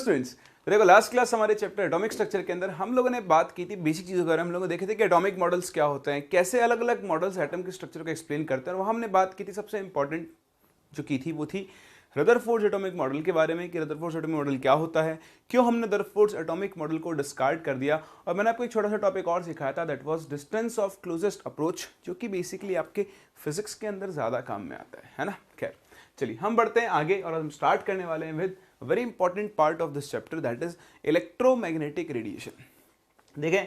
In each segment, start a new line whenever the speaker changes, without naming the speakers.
Students, देखो last class हमारे chapter atomic structure के अंदर हम लोगों ने बात की थी बेसिक चीज़ों के बारे में। हम लोगों ने देखे थे कि एटॉमिक मॉडल्स क्या होते हैं, कैसे अलग अलग मॉडल्स एटम के स्ट्रक्चर को एक्सप्लेन करते हैं। और वहाँ हमने बात की थी सबसे इंपॉर्टेंट जो की थी वो थी रदरफोर्ड एटॉमिक मॉडल के बारे में, कि रदरफोर्ड एटॉमिक मॉडल क्या होता है, क्यों हमने रदरफोर्ड एटॉमिक मॉडल को डिस्कार्ड कर दिया। और मैंने आपको एक छोटा सा टॉपिक और सिखाया था, that was distance of closest approach, जो कि बेसिकली आपके फिजिक्स के अंदर ज़्यादा काम में आता है ना। खैर चलिए हम बढ़ते हैं आगे और हम स्टार्ट करने वाले हैं with very important part of this chapter, that is electromagnetic radiation. देखें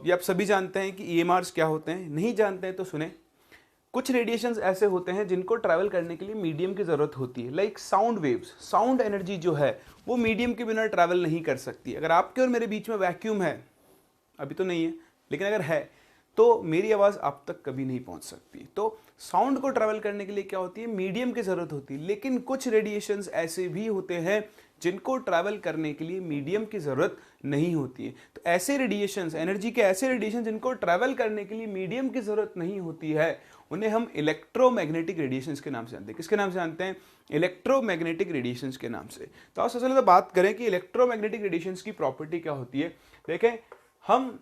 ये आप सभी जानते हैं कि ईएमआरस क्या होते हैं, नहीं जानते हैं तो सुने। कुछ रेडिएशंस ऐसे होते हैं जिनको ट्रैवल करने के लिए मीडियम की ज़रूरत होती है, like sound waves. Sound energy जो है वो मीडियम के बिना ट्रैवल नहीं कर सकती। अगर आपके और मेरे बीच में वैक्यूम है, अभी तो नहीं है लेकिन अगर है, तो मेरी आवाज़ आप तक कभी नहीं पहुंच सकती। तो साउंड को ट्रैवल करने के लिए क्या होती है, मीडियम की ज़रूरत होती है। लेकिन कुछ रेडिएशंस ऐसे भी होते हैं जिनको ट्रैवल करने के लिए मीडियम की ज़रूरत नहीं होती है। तो ऐसे रेडिएशंस, एनर्जी के ऐसे रेडिएशन जिनको ट्रैवल करने के लिए मीडियम की ज़रूरत नहीं होती है, उन्हें हम इलेक्ट्रोमैग्नेटिक रेडिएशंस के नाम से जानते हैं। किसके नाम से जानते हैं? इलेक्ट्रोमैग्नेटिक रेडिएशंस के नाम से। तो आप सबसे पहले तो बात करें कि इलेक्ट्रोमैग्नेटिक रेडिएशंस की प्रॉपर्टी क्या होती है। देखें, हम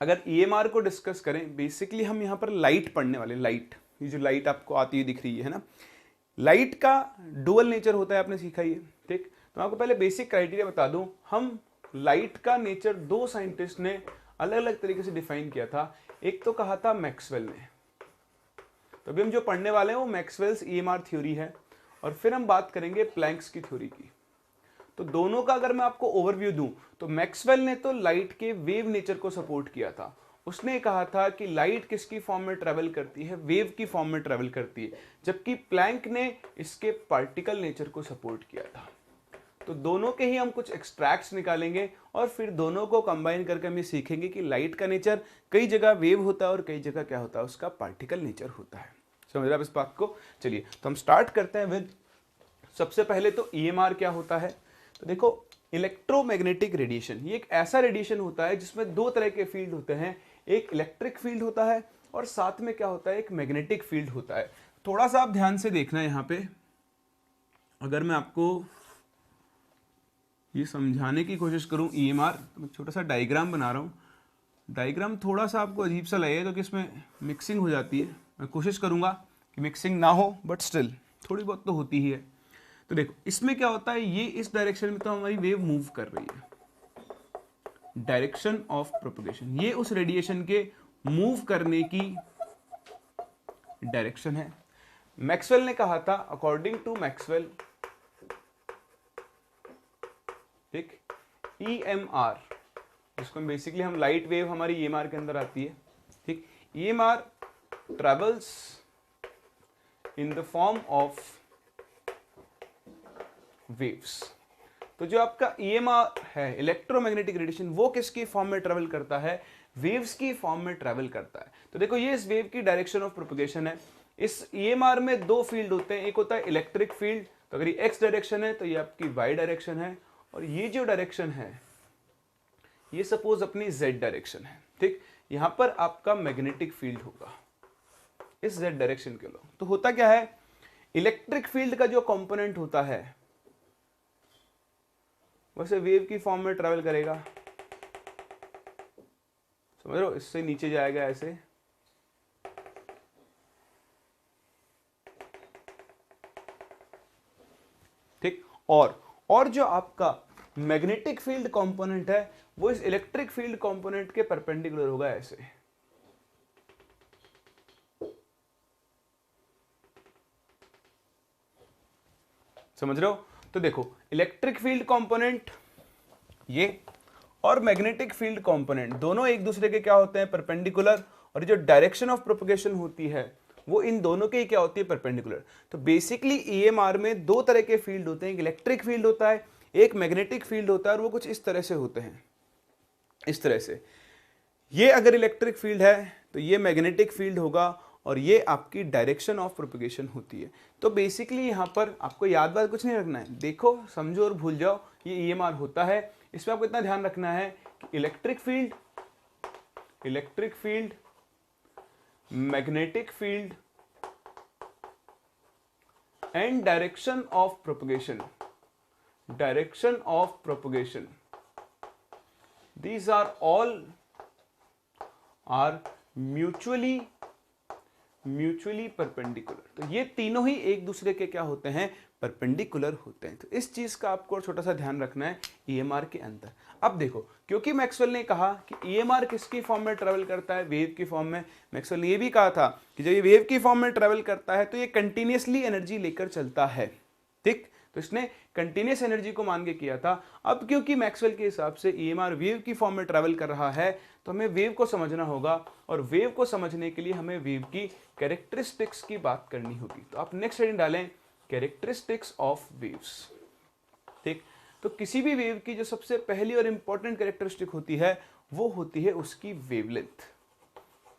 अगर ईएमआर को डिस्कस करें, बेसिकली हम यहाँ पर लाइट पढ़ने वाले। लाइट, ये जो लाइट आपको आती हुई दिख रही है ना, लाइट का डुअल नेचर होता है, आपने सीखा ही है। ठीक, तो मैं आपको पहले बेसिक क्राइटेरिया बता दूं। हम लाइट का नेचर दो साइंटिस्ट ने अलग अलग तरीके से डिफाइन किया था। एक तो कहा था मैक्सवेल ने। तो अभी हम जो पढ़ने वाले हैं वो मैक्सवेल्स ईएमआर थ्योरी है, और फिर हम बात करेंगे प्लैंक्स की थ्योरी की। तो दोनों का अगर मैं आपको ओवरव्यू दूं, तो मैक्सवेल ने तो लाइट के वेव नेचर को सपोर्ट किया था। उसने कहा था कि लाइट किसकी फॉर्म में ट्रेवल करती है, वेव की फॉर्म में ट्रेवल करती है, जबकि प्लैंक ने इसके पार्टिकल नेचर को सपोर्ट किया था। तो दोनों के ही हम कुछ एक्सट्रैक्ट्स निकालेंगे और फिर दोनों को कंबाइन करके हम ये सीखेंगे कि लाइट का नेचर कई जगह वेव होता है और कई जगह क्या होता है, उसका पार्टिकल नेचर होता है। समझ रहे आप इस बात को? चलिए तो हम स्टार्ट करते हैं विद, सबसे पहले तो ईएमआर क्या होता है। तो देखो, इलेक्ट्रोमैग्नेटिक रेडिएशन ये एक ऐसा रेडिएशन होता है जिसमें दो तरह के फील्ड होते हैं। एक इलेक्ट्रिक फील्ड होता है और साथ में क्या होता है, एक मैग्नेटिक फील्ड होता है। थोड़ा सा आप ध्यान से देखना है यहाँ पे, अगर मैं आपको ये समझाने की कोशिश करूँ ईएमआर, तो मैं छोटा सा डायग्राम बना रहा हूँ। डायग्राम थोड़ा सा आपको अजीब सा लगेगा क्योंकि इसमें मिक्सिंग हो जाती है। मैं कोशिश करूँगा कि मिक्सिंग ना हो, बट स्टिल थोड़ी बहुत तो होती ही है। तो देखो इसमें क्या होता है, ये इस डायरेक्शन में तो हमारी वेव मूव कर रही है, डायरेक्शन ऑफ प्रोपगेशन, ये उस रेडिएशन के मूव करने की डायरेक्शन है। मैक्सवेल ने कहा था, अकॉर्डिंग टू मैक्सवेल, ठीक, ईएमआर, जिसको बेसिकली हम लाइट वेव हमारी ईएमआर के अंदर आती है, ठीक, EMR travels in the form of waves. तो जो आपका ईएमआर है, इलेक्ट्रोमैग्नेटिक रेडिएशन, वो किसकी फॉर्म में ट्रेवल करता है, वेव्स की फॉर्म में ट्रेवल करता है। तो देखो ये इस वेव की डायरेक्शन ऑफ प्रोपगेशन है। इस ईएमआर में दो फील्ड होते हैं, एक होता है इलेक्ट्रिक फील्ड, तो अगर ये एक्स डायरेक्शन है तो ये आपकी वाई डायरेक्शन है, और ये जो डायरेक्शन है ये सपोज अपनी जेड डायरेक्शन है। ठीक, यहां पर आपका मैग्नेटिक फील्ड होगा इस जेड डायरेक्शन के लिए। तो होता क्या है, इलेक्ट्रिक फील्ड का जो कंपोनेंट होता है वैसे वेव की फॉर्म में ट्रेवल करेगा, समझ रहे हो, इससे नीचे जाएगा ऐसे, ठीक, और जो आपका मैग्नेटिक फील्ड कंपोनेंट है वो इस इलेक्ट्रिक फील्ड कंपोनेंट के परपेंडिकुलर होगा ऐसे। समझ रहे हो? तो देखो इलेक्ट्रिक फील्ड कंपोनेंट ये और मैग्नेटिक फील्ड कंपोनेंट दोनों एक दूसरे के क्या होते हैं, परपेंडिकुलर, और जो डायरेक्शन ऑफ प्रोपगेशन होती है वो इन दोनों के क्या होती है, परपेंडिकुलर। तो बेसिकली ईएमआर में दो तरह के फील्ड होते हैं, एक इलेक्ट्रिक फील्ड होता है, एक मैग्नेटिक फील्ड होता है, और वो कुछ इस तरह से होते हैं, इस तरह से। ये अगर इलेक्ट्रिक फील्ड है तो ये मैग्नेटिक फील्ड होगा, और ये आपकी डायरेक्शन ऑफ प्रोपगेशन होती है। तो बेसिकली यहाँ पर आपको याद बात कुछ नहीं रखना है, देखो समझो और भूल जाओ, ये ईएमआर होता है। इसमें आपको इतना ध्यान रखना है कि electric field, magnetic field and direction of propagation, direction of propagation. These are all are mutually perpendicular. तो ये तीनों ही एक दूसरे के क्या होते हैं, परपेंडिकुलर होते हैं. तो इस चीज का आपको छोटा सा ध्यान रखना है ईएमआर के अंदर. अब देखो, क्योंकि मैक्सवेल ने कहा कि ईएमआर किसकी फॉर्म में ट्रेवल करता है, वेव की फॉर्म में. मैक्सवेल ने ये भी कहा था कि जब ये वेव की फॉर्म में ट्रेवल करता है तो ये कंटिन्यूसली एनर्जी लेकर चलता है. ठीक, तो इसने कंटिन्यूस एनर्जी को मान के किया था. अब क्योंकि मैक्सवेल के हिसाब से ईएमआर वेव की फॉर्म में ट्रेवल कर रहा है तो हमें वेव को समझना होगा, और वेव को समझने के लिए हमें वेव की कैरेक्टरिस्टिक्स की बात करनी होगी. तो आप नेक्स्ट हेडिंग डालें, कैरेक्टरिस्टिक्स ऑफ वेव्स. ठीक, तो किसी भी वेव की जो सबसे पहली और इंपॉर्टेंट कैरेक्टरिस्टिक होती है वो होती है उसकी वेवलेंथ.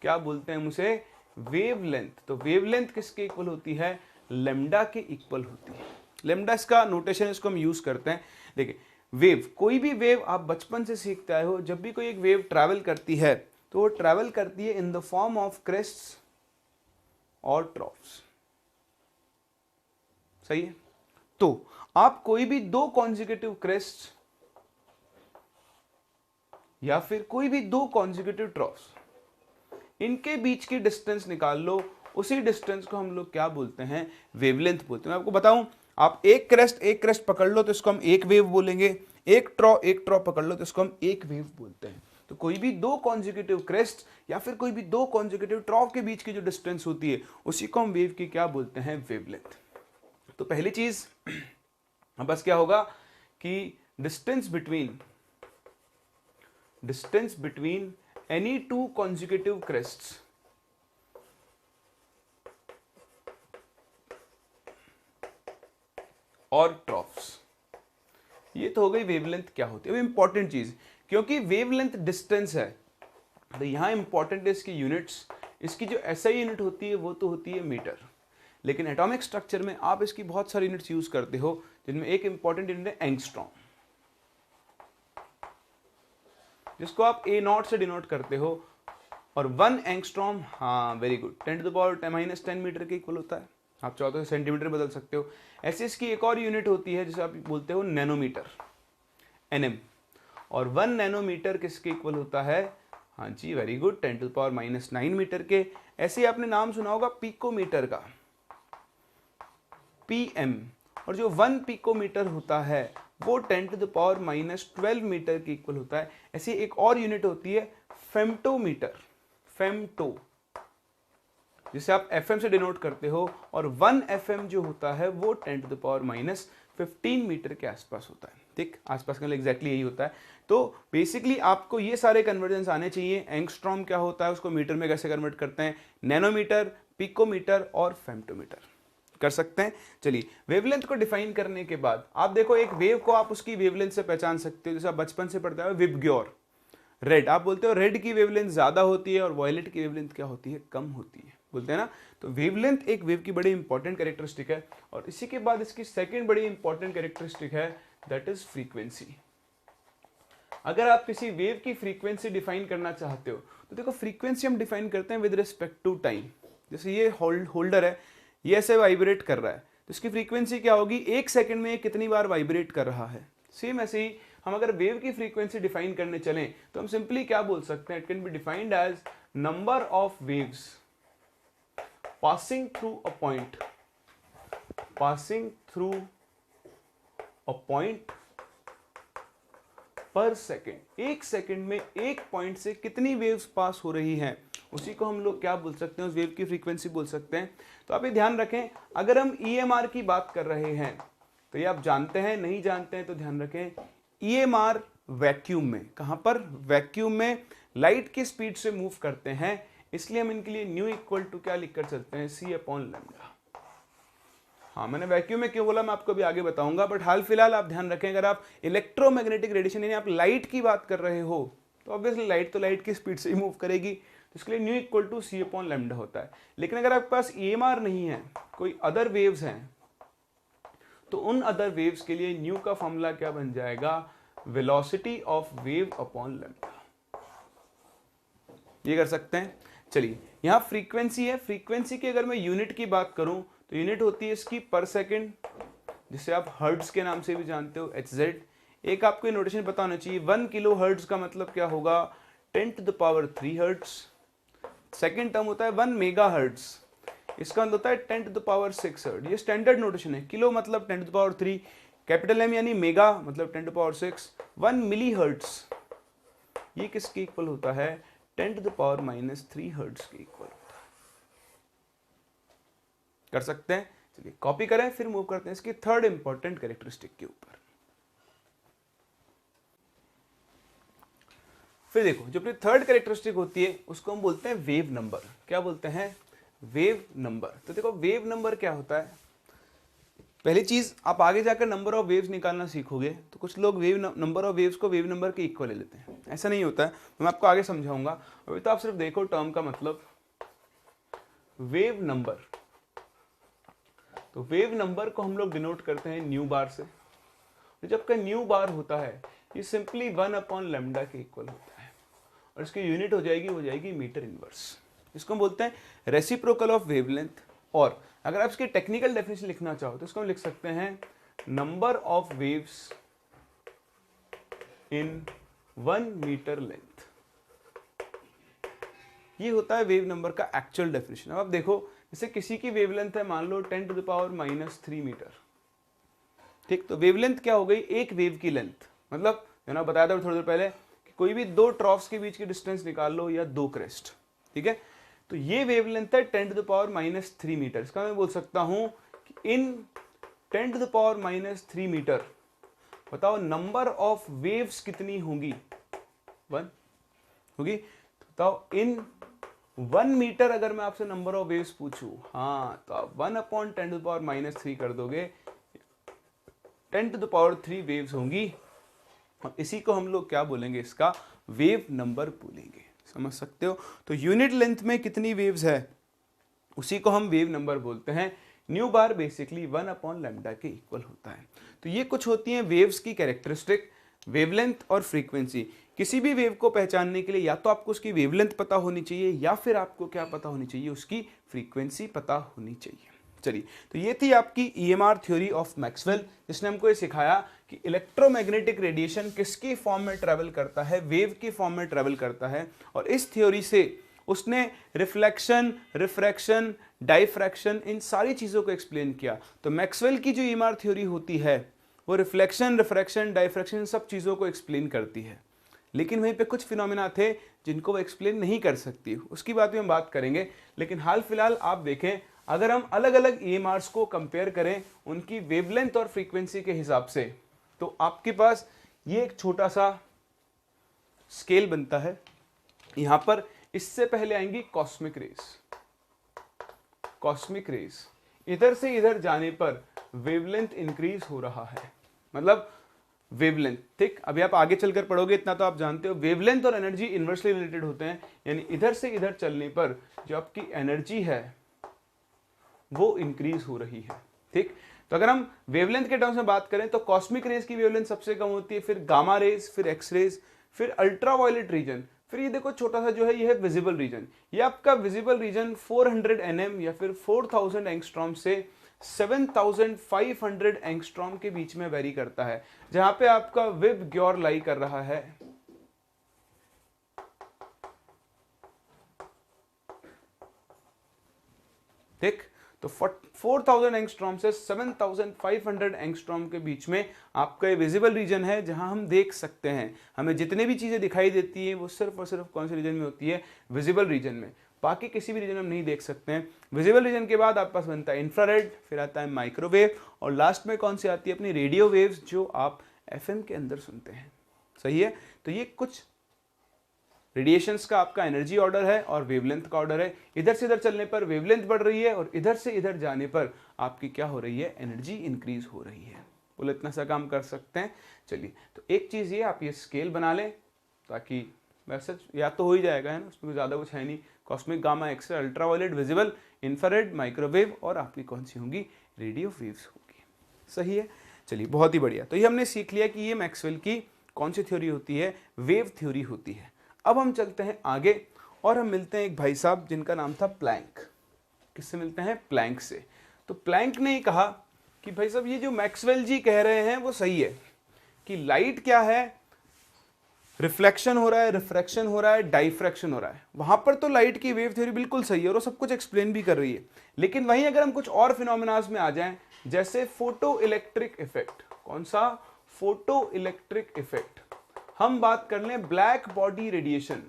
क्या बोलते हैं हम उसे, वेवलेंथ. तो वेवलेंथ किसके इक्वल होती है, लैम्डा के इक्वल होती है. लैम्डा इसका नोटेशन, इसको हम यूज करते हैं. देखिए, वेव, कोई भी वेव आप बचपन से सीखते आए हो, जब भी कोई एक वेव ट्रैवल करती है तो वो ट्रैवल करती है इन द फॉर्म ऑफ क्रेस्ट्स और ट्रॉफ्स. सही है. तो आप कोई भी दो कॉन्जिक्यूटिव क्रेस्ट या फिर कोई भी दो कॉन्जिक्यूटिव ट्रॉफ्स, इनके बीच की डिस्टेंस निकाल लो, उसी डिस्टेंस को हम लोग क्या बोलते हैं, वेवलेंथ बोलते हैं. मैं आपको बताऊं, आप एक क्रेस्ट पकड़ लो तो इसको हम एक वेव बोलेंगे, एक ट्रॉ पकड़ लो तो इसको हम एक वेव बोलते हैं. तो कोई भी दो कॉन्जिक्यूटिव क्रेस्ट या फिर कोई भी दो कॉन्जिक्यूटिव ट्रॉ के बीच की जो डिस्टेंस होती है उसी को हम वेव की क्या बोलते हैं, वेवलेंथ. तो पहली चीज बस क्या होगा कि distance between any two consecutive crests और ट्रॉफ्स, ये तो हो गई वेवलेंथ क्या होती है. अब इंपॉर्टेंट चीज, क्योंकि वेवलेंथ डिस्टेंस है तो यहां इंपॉर्टेंट है इसकी यूनिट्स. इसकी जो एसआई यूनिट होती है वो तो होती है मीटर, लेकिन एटॉमिक स्ट्रक्चर में आप इसकी बहुत सारी यूनिट्स यूज करते हो, जिनमें एक इंपॉर्टेंट यूनिट है एंगस्ट्रॉम, जिसको आप A0 से डिनोट करते हो. और 1 एंगस्ट्रॉम, हाँ वेरी गुड, 10⁻⁻10 मीटर के इक्वल होता है. आप चाहो तो सेंटीमीटर बदल सकते हो. ऐसे इसकी एक और यूनिट होती है जिसे आप बोलते हो नैनोमीटर, NM. और 1 नैनोमीटर किसके इक्वल होता है, हाँ जी वेरी गुड, 10⁻⁹ मीटर के. ऐसे आपने नाम सुना होगा पिकोमीटर का, PM. और जो 1 पिकोमीटर होता है वो 10⁻⁻12 मीटर के इक्वल होता है. ऐसी एक और यूनिट होती है फेम्टोमीटर, फेम्टो, जिसे आप FM से डिनोट करते हो. और 1 FM जो होता है वो 10⁻⁻15 मीटर के आसपास होता है. ठीक, आसपास का एग्जैक्टली यही होता है. तो बेसिकली आपको ये सारे कन्वर्जन आने चाहिए. एंगस्ट्रॉम क्या होता है, उसको मीटर में कैसे कन्वर्ट करते हैं, नैनोमीटर, पिकोमीटर और फेम्टोमीटर कर सकते हैं. चलिए, वेवलेंथ को डिफाइन करने के बाद आप देखो, एक वेव को आप उसकी वेवलेंथ से पहचान सकते हो. जैसे आप बचपन से पढ़ते हो विबग्योर, रेड, आप बोलते हो रेड की वेवलेंथ ज्यादा होती है और वॉयलेट की वेवलेंथ क्या होती है, कम होती है, बोलते हैं ना. तो वेवलेंथ एक वेव की बड़ी इंपॉर्टेंट कैरेक्टरिस्टिक है. और इसी के बाद इसकी सेकंड बड़ी इंपॉर्टेंट कैरेक्टरिस्टिक है, दैट इज फ्रीक्वेंसी. अगर आप किसी वेव की फ्रीक्वेंसी डिफाइन करना चाहते हो तो देखो, फ्रीक्वेंसी हम डिफाइन करते हैं विद रिस्पेक्ट टू टाइम. जैसे ये होल्डर है, ये ऐसे वाइब्रेट कर रहा है, तो इसकी फ्रीक्वेंसी क्या होगी, एक सेकंड में ये कितनी बार वाइब्रेट कर रहा है. सेम ऐसे ही हम अगर वेव की फ्रीक्वेंसी डिफाइन करने चलें तो हम सिंपली क्या बोल सकते हैं, it can be defined as number of waves passing through a point per second. एक सेकेंड में एक पॉइंट से कितनी वेव्स पास हो रही हैं, उसी को हम लोग क्या बोल सकते हैं, उस वेव की फ्रीक्वेंसी बोल सकते हैं. तो आप ये ध्यान रखें, अगर हम EMR की बात कर रहे हैं तो ये आप जानते हैं, नहीं जानते हैं तो ध्यान रखें. EMR वैक्यूम में, कहां पर, वैक्यूम में लाइट की स्पीड से मूव करते हैं, इसलिए हम इनके लिए न्यू इक्वल टू क्या लिख कर चलते हैं, C/λ. हाँ, मैंने वैक्यूम में क्यों बोला मैं आपको अभी आगे बताऊंगा, बट हाल फिलहाल आप ध्यान रखें, अगर आप इलेक्ट्रोमैग्नेटिक रेडिएशन यानी आप लाइट की बात कर रहे हो तो ऑब्वियसली लाइट तो लाइट की स्पीड से ही मूव करेगी, तो इसके लिए न्यू इक्वल टू C/λ होता है. लेकिन अगर आपके पास EMR नहीं है, कोई अदर वेव्स हैं, तो उन अदर वेव्स के लिए न्यू का फॉर्मूला क्या बन जाएगा, वेलोसिटी ऑफ वेव अपॉन λ. ये कर सकते हैं. चलिए, यहां फ्रीक्वेंसी है, फ्रीक्वेंसी की अगर मैं यूनिट की बात करूं तो यूनिट होती है इसकी पर सेकंड जिसे आप हर्ट्ज के नाम से भी जानते हो, HZ। एक आपको ये नोटेशन पता होना चाहिए, 1 किलो हर्ट्ज का मतलब क्या होगा, 10⁻³ हर्ट्ज। सेकेंड टर्म होता है 1 मेगा हर्ट्ज, इसका मतलब होता है 10⁻6 हर्ट्ज। ये स्टैंडर्ड नोटेशन है। किलो मतलब 10⁻3, कैपिटल M यानी मेगा मतलब 10⁻6। 1 मिली हर्ट्ज ये किसके इक्वल होता है, 10⁻³ हर्ट्ज के इक्वल होता है। कर सकते हैं। चलिए कॉपी करें, फिर मूव करते हैं इसकी थर्ड इंपॉर्टेंट कैरेक्टरिस्टिक के ऊपर। फिर देखो, जो अपनी थर्ड कैरेक्टरिस्टिक होती है उसको हम बोलते हैं वेव नंबर। क्या बोलते हैं, वेव नंबर। तो देखो वेव नंबर क्या होता है, पहली चीज आप आगे जाकर नंबर ऑफ वेव्स निकालना सीखोगे तो कुछ लोग नंबर ऑफ वेव्स को वेव नंबर के इक्वल ले लेते हैं, ऐसा नहीं होता है। मैं आपको आगे समझाऊंगा। अभी तो आप सिर्फ देखो टर्म का मतलब वेव नंबर। तो वेव नंबर को हम लोग डिनोट करते हैं न्यू बार से। तो जब का न्यू बार होता है ये सिंपली 1/λ के इक्वल होता है और इसकी यूनिट हो जाएगी मीटर इनवर्स। इसको हम बोलते हैं रेसिप्रोकल ऑफ वेवलेंथ। और अगर आप इसकी टेक्निकल डेफिनेशन लिखना चाहो तो इसको हम लिख सकते हैं number of waves in 1 metre length. ये होता है वेव नंबर का एक्चुअल डेफिनेशन। अब आप देखो, जैसे किसी की वेवलेंथ है मान लो 10⁻³ मीटर, ठीक। तो वेवलेंथ क्या हो गई, एक वेव की लेंथ। मतलब मैंने बताया था थोड़ी देर पहले कि कोई भी दो ट्रॉफ्स के बीच की डिस्टेंस निकाल लो या दो क्रेस्ट, ठीक है। तो ये वेवलेंथ है 10⁻³ मीटर। इसका मैं बोल सकता हूं कि इन 10⁻³ मीटर बताओ नंबर ऑफ वेव्स कितनी होंगी, 1 होगी। तो बताओ इन 1 मीटर अगर मैं आपसे नंबर ऑफ वेव्स पूछूं, हाँ तो आप 1/10⁻³ कर दोगे, 10⁻³ वेव्स होंगी। और इसी को हम लोग क्या बोलेंगे, इसका वेव नंबर बोलेंगे। समझ सकते हो। तो यूनिट लेंथ में कितनी वेव्स है उसी को हम वेव नंबर बोलते हैं। न्यू बार बेसिकली 1/λ के इक्वल होता है। तो ये कुछ होती हैं वेव्स की कैरेक्टरिस्टिक, वेवलेंथ और फ्रीक्वेंसी। किसी भी वेव को पहचानने के लिए या तो आपको उसकी वेवलेंथ पता होनी चाहिए या फिर आपको क्या पता होनी चाहिए, उसकी फ्रीक्वेंसी पता होनी चाहिए। चलिए, तो ये थी आपकी EMR थ्योरी ऑफ मैक्सवेल, जिसने हमको ये सिखाया कि इलेक्ट्रोमैग्नेटिक रेडिएशन किसकी फॉर्म में ट्रैवल करता है, वेव की फॉर्म में ट्रैवल करता है। और इस थ्योरी से उसने रिफ्लेक्शन, रिफ्रैक्शन, डाइफ्रैक्शन, इन सारी चीज़ों को एक्सप्लेन किया। तो मैक्सवेल की जो EMR थ्योरी होती है वो रिफ्लेक्शन, रिफ्रैक्शन, डाइफ्रैक्शन सब चीज़ों को एक्सप्लेन करती है। लेकिन वहीं पे कुछ फिनोमेना थे जिनको वो एक्सप्लेन नहीं कर सकती, उसकी बात में हम बात करेंगे। लेकिन हाल फिलहाल आप देखें, अगर हम अलग अलग EMRs को कंपेयर करें उनकी वेवलेंथ और फ्रीक्वेंसी के हिसाब से, तो आपके पास ये एक छोटा सा स्केल बनता है। यहां पर इससे पहले आएंगी कॉस्मिक रेज। कॉस्मिक रेज इधर से इधर जाने पर वेवलेंथ इंक्रीज हो रहा है, मतलब वेवलेंथ, ठीक। अभी आप आगे चलकर पढ़ोगे, इतना तो आप जानते हो, वेवलेंथ और एनर्जी इनवर्सली रिलेटेड होते हैं। यानी इधर से इधर चलने पर जो आपकी एनर्जी है वो इंक्रीज हो रही है, ठीक। तो अगर हम वेवलेंथ के टर्म्स में बात करें तो कॉस्मिक रेज की वेवलेंथ सबसे कम होती है, फिर गामा रेज, फिर एक्स रेज, फिर अल्ट्रावायलेट रीजन, फिर ये देखो छोटा सा जो है ये है विजिबल रीजन। ये आपका विजिबल रीजन 400 nm या फिर 4000 एंगस्ट्रॉम से 7500 एंगस्ट्रॉम के बीच में वेरी करता है, जहां पे आपका विब ग्योर लाई कर रहा है। ठीक, तो 4000 एंगस्ट्रॉम से 7500 एंगस्ट्रॉम के बीच में आपका ये विजिबल रीजन है, जहां हम देख सकते हैं। हमें जितने भी चीजें दिखाई देती हैं वो सिर्फ और सिर्फ कौन से रीजन में होती है, विजिबल रीजन में। बाकी किसी भी रीजन में हम नहीं देख सकते हैं। विजिबल रीजन के बाद आपके पास बनता है इंफ्रारेड, फिर आता है माइक्रोवेव, और लास्ट में कौन सी आती है अपनी रेडियो वेव्स, जो आप FM के अंदर सुनते हैं। सही है। तो ये कुछ रेडिएशंस का आपका एनर्जी ऑर्डर है और वेवलेंथ का ऑर्डर है। इधर से इधर चलने पर वेवलेंथ बढ़ रही है और इधर से इधर जाने पर आपकी क्या हो रही है, एनर्जी इंक्रीज हो रही है। बोले इतना सा काम कर सकते हैं। चलिए, तो एक चीज ये, आप ये स्केल बना लें ताकि वैसे या तो हो ही जाएगा, है ना, उसमें ज़्यादा कुछ है नहीं। Cosmic, gamma, X-ray, ultraviolet, visible, infrared, microwave और आपकी कौन सी होंगी, रेडियो वेव्स होगी। सही है। चलिए, बहुत ही बढ़िया। तो ये हमने सीख लिया कि ये मैक्सवेल की कौन सी थ्योरी होती है, वेव थ्योरी होती है। अब हम चलते हैं आगे और हम मिलते हैं एक भाई साहब जिनका नाम था प्लैंक। किससे मिलते हैं, प्लैंक से। तो प्लैंक ने कहा कि भाई साहब ये जो मैक्सवेल जी कह रहे हैं वो सही है कि लाइट क्या है, रिफ्लेक्शन हो रहा है, रिफ्रैक्शन हो रहा है, डाइफ्रैक्शन हो रहा है। वहां पर तो लाइट की वेव थ्योरी बिल्कुल सही है और वो सब कुछ एक्सप्लेन भी कर रही है। लेकिन वहीं अगर हम कुछ और फिनोमिनाज में आ जाएं, जैसे फोटो इलेक्ट्रिक इफेक्ट, कौन सा, फोटो इलेक्ट्रिक इफेक्ट, हम बात कर लें ब्लैक बॉडी रेडिएशन,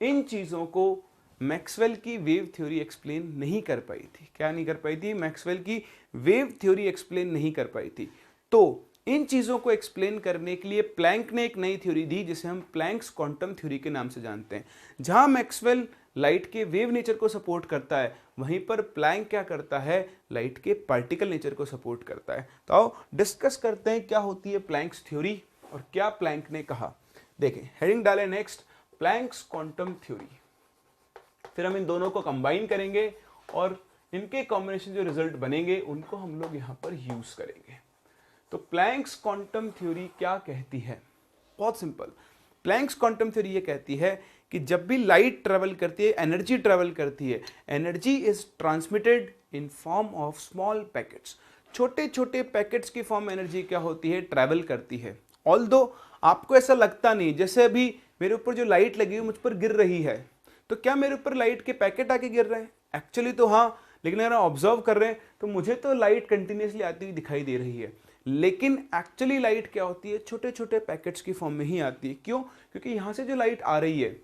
इन चीजों को मैक्सवेल की वेव थ्योरी एक्सप्लेन नहीं कर पाई थी। क्या नहीं कर पाई थी? मैक्सवेल की वेव थ्योरी एक्सप्लेन नहीं कर पाई थी। तो इन चीजों को एक्सप्लेन करने के लिए प्लैंक ने एक नई थ्योरी दी जिसे हम प्लैंक्स क्वांटम थ्योरी के नाम से जानते हैं। जहां मैक्सवेल लाइट के वेव नेचर को सपोर्ट करता है, वहीं पर प्लैंक क्या करता है, लाइट के पार्टिकल नेचर को सपोर्ट करता है। तो आओ डिस्कस करते हैं क्या होती है प्लैंक्स थ्योरी और क्या प्लैंक ने कहा। देखें, हेडिंग डालें नेक्स्ट, प्लैंक्स क्वांटम थ्योरी। फिर हम इन दोनों को कंबाइन करेंगे और इनके कॉम्बिनेशन जो रिजल्ट बनेंगे उनको हम लोग यहां पर यूज करेंगे। तो प्लैंक्स क्वांटम थ्योरी क्या कहती है? बहुत सिंपल, प्लैंक्स क्वांटम थ्योरी ये कहती है कि जब भी लाइट ट्रेवल करती है, एनर्जी ट्रेवल करती है, energy is transmitted in form of small packets. छोटे छोटे पैकेट्स की फॉर्म में एनर्जी क्या होती है, ट्रेवल करती है। ऑल्दो आपको ऐसा लगता नहीं, जैसे अभी मेरे ऊपर जो लाइट लगी हुई मुझ पर गिर रही है, तो क्या मेरे ऊपर लाइट के पैकेट आके गिर रहे हैं? एक्चुअली तो हाँ, लेकिन अगर हम ऑब्जर्व कर रहे हैं तो मुझे तो लाइट कंटिन्यूसली आती हुई दिखाई दे रही है। लेकिन एक्चुअली लाइट क्या होती है, छोटे छोटे पैकेट्स की फॉर्म में ही आती है। क्यों? क्योंकि यहां से जो लाइट आ रही है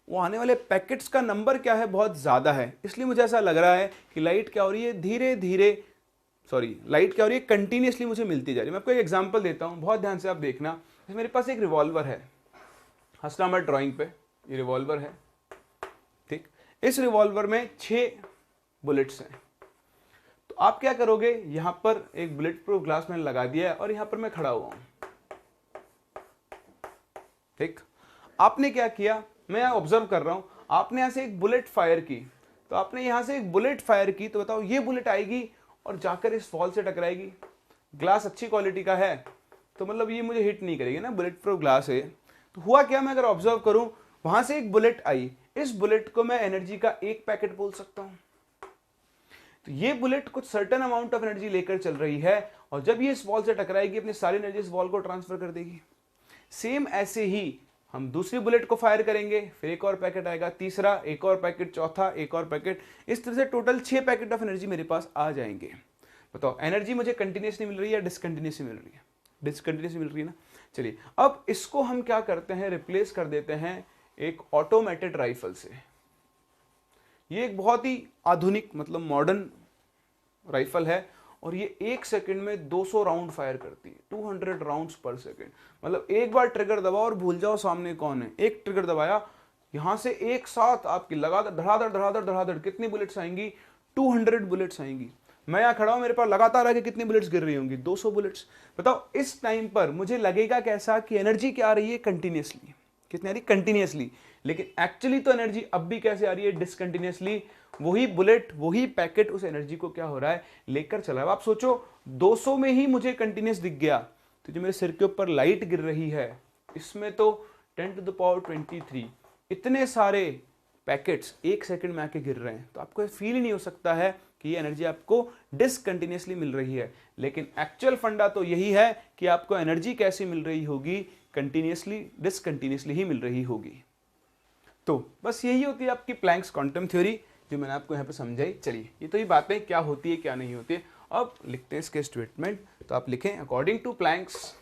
वो आने वाले पैकेट्स का नंबर क्या है, बहुत ज्यादा है। इसलिए मुझे ऐसा लग रहा है कि लाइट क्या हो रही है, धीरे धीरे, लाइट क्या हो रही है, कंटिन्यूसली मुझे मिलती जा रही है। मैं आपको एक एग्जांपल देता हूं, बहुत ध्यान से आप देखना। मेरे पास एक रिवॉल्वर है, हंसना मत ड्राइंग पे, ये रिवॉल्वर है, ठीक। इस रिवॉल्वर में 6 बुलेट्स हैं। तो आप क्या करोगे, यहां पर एक बुलेट प्रूफ ग्लास मैंने लगा दिया है और यहां पर मैं खड़ा हुआ हूं, ठीक। आपने क्या किया, मैं यहां ऑब्जर्व कर रहा हूं, आपने यहां से एक बुलेट फायर की। तो आपने यहां से एक बुलेट फायर की, तो बताओ ये बुलेट आएगी और जाकर इस वॉल से टकराएगी। ग्लास अच्छी क्वालिटी का है तो मतलब ये मुझे हिट नहीं करेगी ना, बुलेट प्रूफ ग्लास है। तो हुआ क्या, मैं अगर ऑब्जर्व करूं, वहां से एक बुलेट आई, इस बुलेट को मैं एनर्जी का एक पैकेट बोल सकता हूं। तो ये बुलेट कुछ सर्टेन अमाउंट ऑफ एनर्जी लेकर चल रही है और जब ये इस वॉल से टकराएगी अपनी सारी एनर्जी इस वॉल को ट्रांसफर कर देगी। सेम ऐसे ही हम दूसरी बुलेट को फायर करेंगे, फिर एक और पैकेट आएगा, तीसरा एक और पैकेट, चौथा एक और पैकेट, इस तरह से टोटल 6 पैकेट ऑफ एनर्जी मेरे पास आ जाएंगे। बताओ एनर्जी मुझे कंटिन्यूसली मिल रही है या डिसकंटिन्यूसली मिल रही है? डिसकंटिन्यूसली मिल रही है ना। चलिए अब इसको हम क्या करते हैं, रिप्लेस कर देते हैं एक ऑटोमेटेड राइफल से। ये एक बहुत ही आधुनिक मतलब मॉडर्न राइफल है और ये 1 सेकंड में 200 राउंड फायर करती है, 200 राउंड्स पर सेकंड। मतलब एक बार ट्रिगर दबाओ और भूल जाओ सामने कौन है। एक ट्रिगर दबाया, यहां से एक साथ आपकी लगातार धड़ाधड़ धड़ाधड़ धड़ाधड़ कितनी बुलेट्स आएंगी, 200 बुलेट्स आएंगी। मैं यहां खड़ा हूं, मेरे पास लगातार आगे कितनी बुलेट्स गिर रही होंगी, 200 बुलेट्स। बताओ इस टाइम पर मुझे लगेगा कैसा कि एनर्जी क्या आ रही है, कंटिन्यूसली। कितनी आ रही, कंटिन्यूसली। लेकिन एक्चुअली तो एनर्जी अब भी कैसे आ रही है, डिसकंटिन्यूसली। वही बुलेट, वही पैकेट उस एनर्जी को क्या हो रहा है, लेकर चला है। आप सोचो 200 में ही मुझे कंटिन्यूस दिख गया, तो जो मेरे सिर के ऊपर लाइट गिर रही है इसमें तो 10 टू द पावर 23 इतने सारे पैकेट्स 1 सेकंड में आके गिर रहे हैं। तो आपको फील ही नहीं हो सकता है कि ये एनर्जी आपको डिसकंटिन्यूसली मिल रही है। लेकिन एक्चुअल फंडा तो यही है कि आपको एनर्जी कैसे मिल रही होगी, कंटिन्यूसली, डिसकंटिन्यूसली ही मिल रही होगी। तो बस यही होती है आपकी प्लैंक्स क्वांटम थ्योरी जो मैंने आपको यहाँ पे समझाई। चलिए ये तो ये बातें क्या होती है क्या नहीं होती है, अब लिखते हैं इसके स्टेटमेंट। तो आप लिखें according to Planck's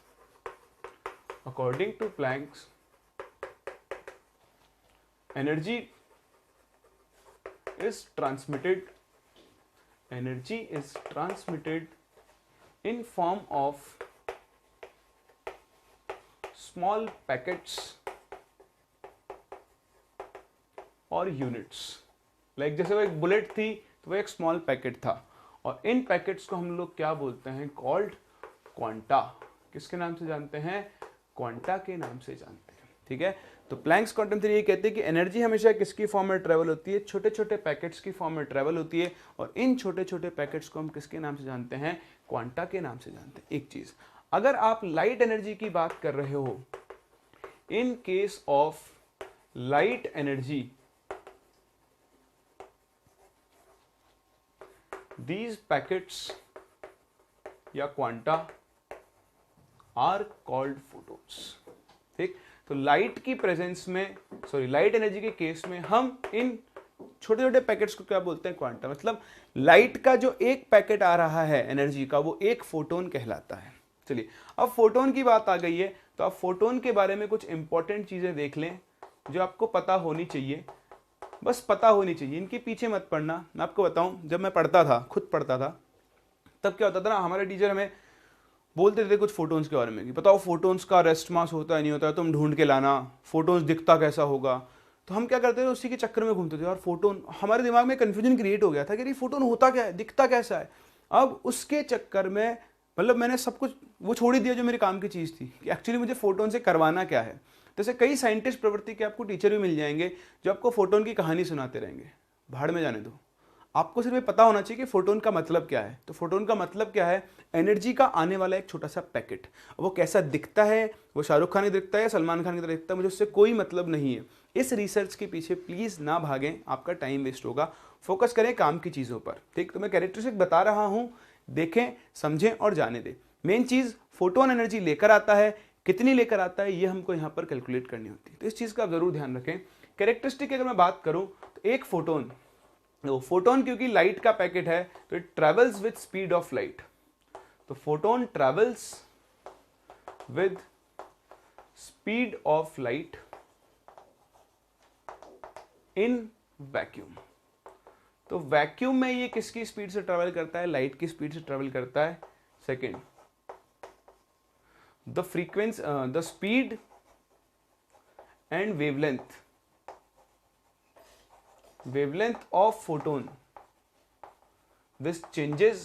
energy is transmitted in form of small packets और यूनिट्स। लाइक जैसे वो एक बुलेट थी तो वो एक स्मॉल पैकेट था और इन पैकेट्स को हम लोग क्या बोलते हैं, कॉल्ड क्वांटा। किसके नाम से जानते हैं, क्वांटा के नाम से जानते हैं, ठीक है। तो प्लैंक्स क्वांटम थ्योरी ये कहते हैं कि एनर्जी हमेशा किसकी फॉर्म में ट्रेवल होती है, छोटे छोटे पैकेट्स की फॉर्म में ट्रेवल होती है और इन छोटे छोटे पैकेट्स को हम किसके नाम से जानते हैं, क्वांटा के नाम से जानते हैं। एक चीज, अगर आप लाइट एनर्जी की बात कर रहे हो, in case of light energy these packets या क्वांटा आर कॉल्ड फोटॉन्स। ठीक, तो लाइट की प्रेजेंस में, सॉरी लाइट एनर्जी के केस में हम इन छोटे छोटे पैकेट्स को क्या बोलते हैं, क्वांटा। मतलब लाइट का जो एक पैकेट आ रहा है एनर्जी का, वो एक फोटोन कहलाता है। चलिए, अब फोटोन की बात आ गई है, तो आप फोटोन के बारे में कुछ इंपॉर्टेंट चीजें देख लें जो आपको पता होनी चाहिए, बस पता होनी चाहिए, इनके पीछे मत पढ़ना। मैं आपको बताऊं, जब मैं पढ़ता था, खुद पढ़ता था, तब क्या होता था ना, हमारे टीचर हमें बोलते थे कुछ फोटोन्स के बारे में कि बताओ फोटोन्स का रेस्ट मास होता है नहीं होता है, तुम ढूंढ के लाना, फोटोन्स दिखता कैसा होगा। तो हम क्या करते थे, उसी के चक्कर में घूमते थे और फोटोन, हमारे दिमाग में कंफ्यूजन क्रिएट हो गया था कि ये फोटोन होता क्या है, दिखता कैसा है। अब उसके चक्कर में मतलब मैंने सब कुछ वो छोड़ ही दिया जो मेरे काम की चीज़ थी, कि एक्चुअली मुझे फोटोन से करवाना क्या है। जैसे कई साइंटिस्ट प्रवृत्ति के आपको टीचर भी मिल जाएंगे जो आपको फोटोन की कहानी सुनाते रहेंगे, भाड़ में जाने दो। आपको सिर्फ ये पता होना चाहिए कि फोटोन का मतलब क्या है। तो फोटोन का मतलब क्या है, एनर्जी का आने वाला एक छोटा सा पैकेट। वो कैसा दिखता है, वो शाहरुख खान ही दिखता है या सलमान खान की तरह दिखता है, मुझे उससे कोई मतलब नहीं है। इस रिसर्च के पीछे प्लीज ना भागें, आपका टाइम वेस्ट होगा। फोकस करें काम की चीजों पर। ठीक, तो मैं कैरेक्टरिस्टिक बता रहा हूं, देखें, समझें और जाने दें। मेन चीज फोटोन एनर्जी लेकर आता है, कितनी लेकर आता है ये हमको यहाँ पर कैलकुलेट करनी होती है, तो इस चीज का आप जरूर ध्यान रखें। कैरेक्टरिस्टिक की अगर मैं बात करूं तो एक फोटोन, फोटोन क्योंकि लाइट का पैकेट है तो it travels with speed of light. तो photon travels with speed of light in vacuum. तो वैक्यूम में ये किसकी स्पीड से ट्रेवल करता है, लाइट की स्पीड से ट्रेवल करता है। Second, the frequency, the speed and wavelength of photon, this changes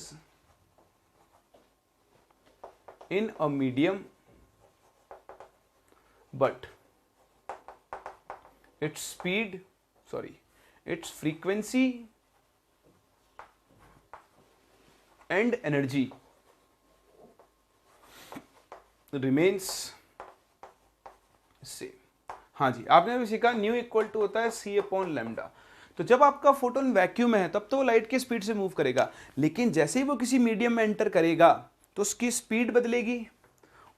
in a medium, but its frequency and energy remains same। हाँ जी, आपने भी सीखा न्यू इक्वल टू होता है c अपॉन लैम्डा। तो जब आपका फोटोन वैक्यूम में है तब तो वो लाइट की स्पीड से मूव करेगा, लेकिन जैसे ही वो किसी मीडियम में एंटर करेगा तो उसकी स्पीड बदलेगी,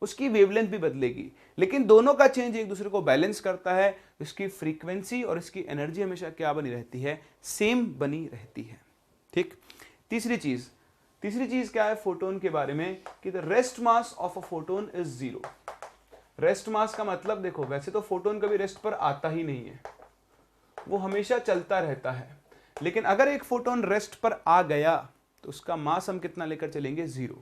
उसकी वेवलेंथ भी बदलेगी, लेकिन दोनों का चेंज एक दूसरे को बैलेंस करता है। इसकी फ्रीक्वेंसी और इसकी एनर्जी हमेशा क्या बनी रहती है, सेम बनी रहती है। ठीक, तीसरी चीज क्या है फोटोन के बारे में, कि the rest mass of a photon is 0। Rest mass का मतलब देखो, वैसे तो फोटोन कभी रेस्ट पर आता ही नहीं है, वो हमेशा चलता रहता है, लेकिन अगर एक फोटोन रेस्ट पर आ गया तो उसका मास हम कितना लेकर चलेंगे, 0।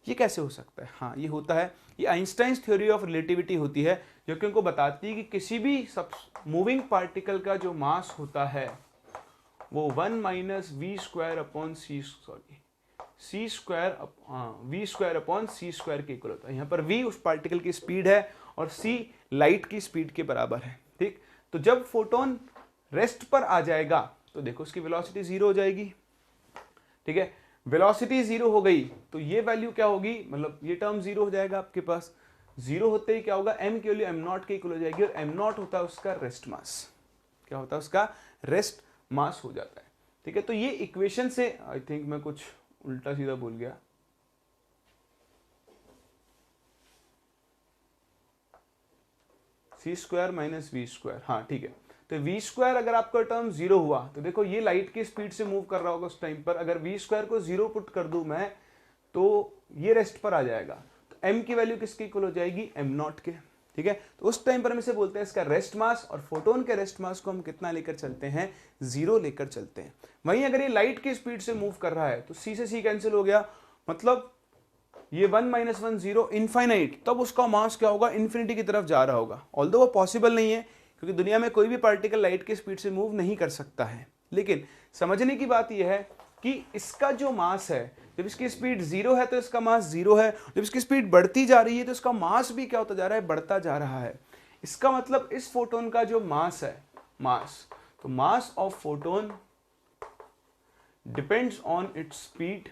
ये कैसे हो सकता है, हाँ ये होता है, ये आइंस्टाइन्स थ्योरी ऑफ रिलेटिविटी होती है, जो कि उनको बताती है कि किसी भी सब मूविंग पार्टिकल का जो मास होता है वो 1 minus v square upon v square upon c square के इक्वल होता है। यहाँ पर v उस पार्टिकल की स्पीड है और c लाइट की स्पीड के बराबर है। ठीक, तो जब फोटोन रेस्ट पर आ जाएगा तो देखो उसकी वेलोसिटी 0 हो जाएगी। ठीक है, वेलोसिटी 0 हो गई तो ये वैल्यू क्या होगी, मतलब ये टर्म 0 हो जाएगा आपके पास। 0 होते ही क्या होगा, m की वैल्यू m0 के इक्वल हो जाएगी, और m0 होता है उसका रेस्ट मास। क्या होता है उसका रेस्ट मास हो जाता है। ठीक है, तो ये इक्वेशन से, आई थिंक मैं कुछ उल्टा सीधा बोल गया, सी स्क्वायर माइनस वी स्क्वायर, हाँ ठीक है। तो वी स्क्वायर अगर आपका टर्म 0 हुआ तो देखो ये लाइट की स्पीड से मूव कर रहा होगा उस टाइम पर, अगर वी स्क्वायर को 0 पुट कर दूं मैं तो ये रेस्ट पर आ जाएगा, तो m की वैल्यू किसके इक्वल हो जाएगी, m0 के। ठीक है, तो उस टाइम पर हम इसे बोलते हैं इसका रेस्ट मास, और फोटोन के रेस्ट मास को हम कितना लेकर चलते हैं, 0 लेकर चलते हैं। वहीं अगर ये लाइट की स्पीड से मूव कर रहा है तो c से c कैंसिल हो गया, मतलब ये 1 माइनस 1 0 इनफाइनाइट, तब उसका मास क्या होगा, इन्फिनिटी की तरफ जा रहा होगा। ऑल्दो वो पॉसिबल नहीं है क्योंकि दुनिया में कोई भी पार्टिकल लाइट की स्पीड से मूव नहीं कर सकता है, लेकिन समझने की बात यह है कि इसका जो मास है, जब इसकी स्पीड 0 है तो इसका मास 0 है, जब इसकी स्पीड बढ़ती जा रही है तो इसका मास भी क्या होता जा रहा है, बढ़ता जा रहा है। इसका मतलब इस फोटोन का जो मास है, मास, तो mass of photon depends on its speed,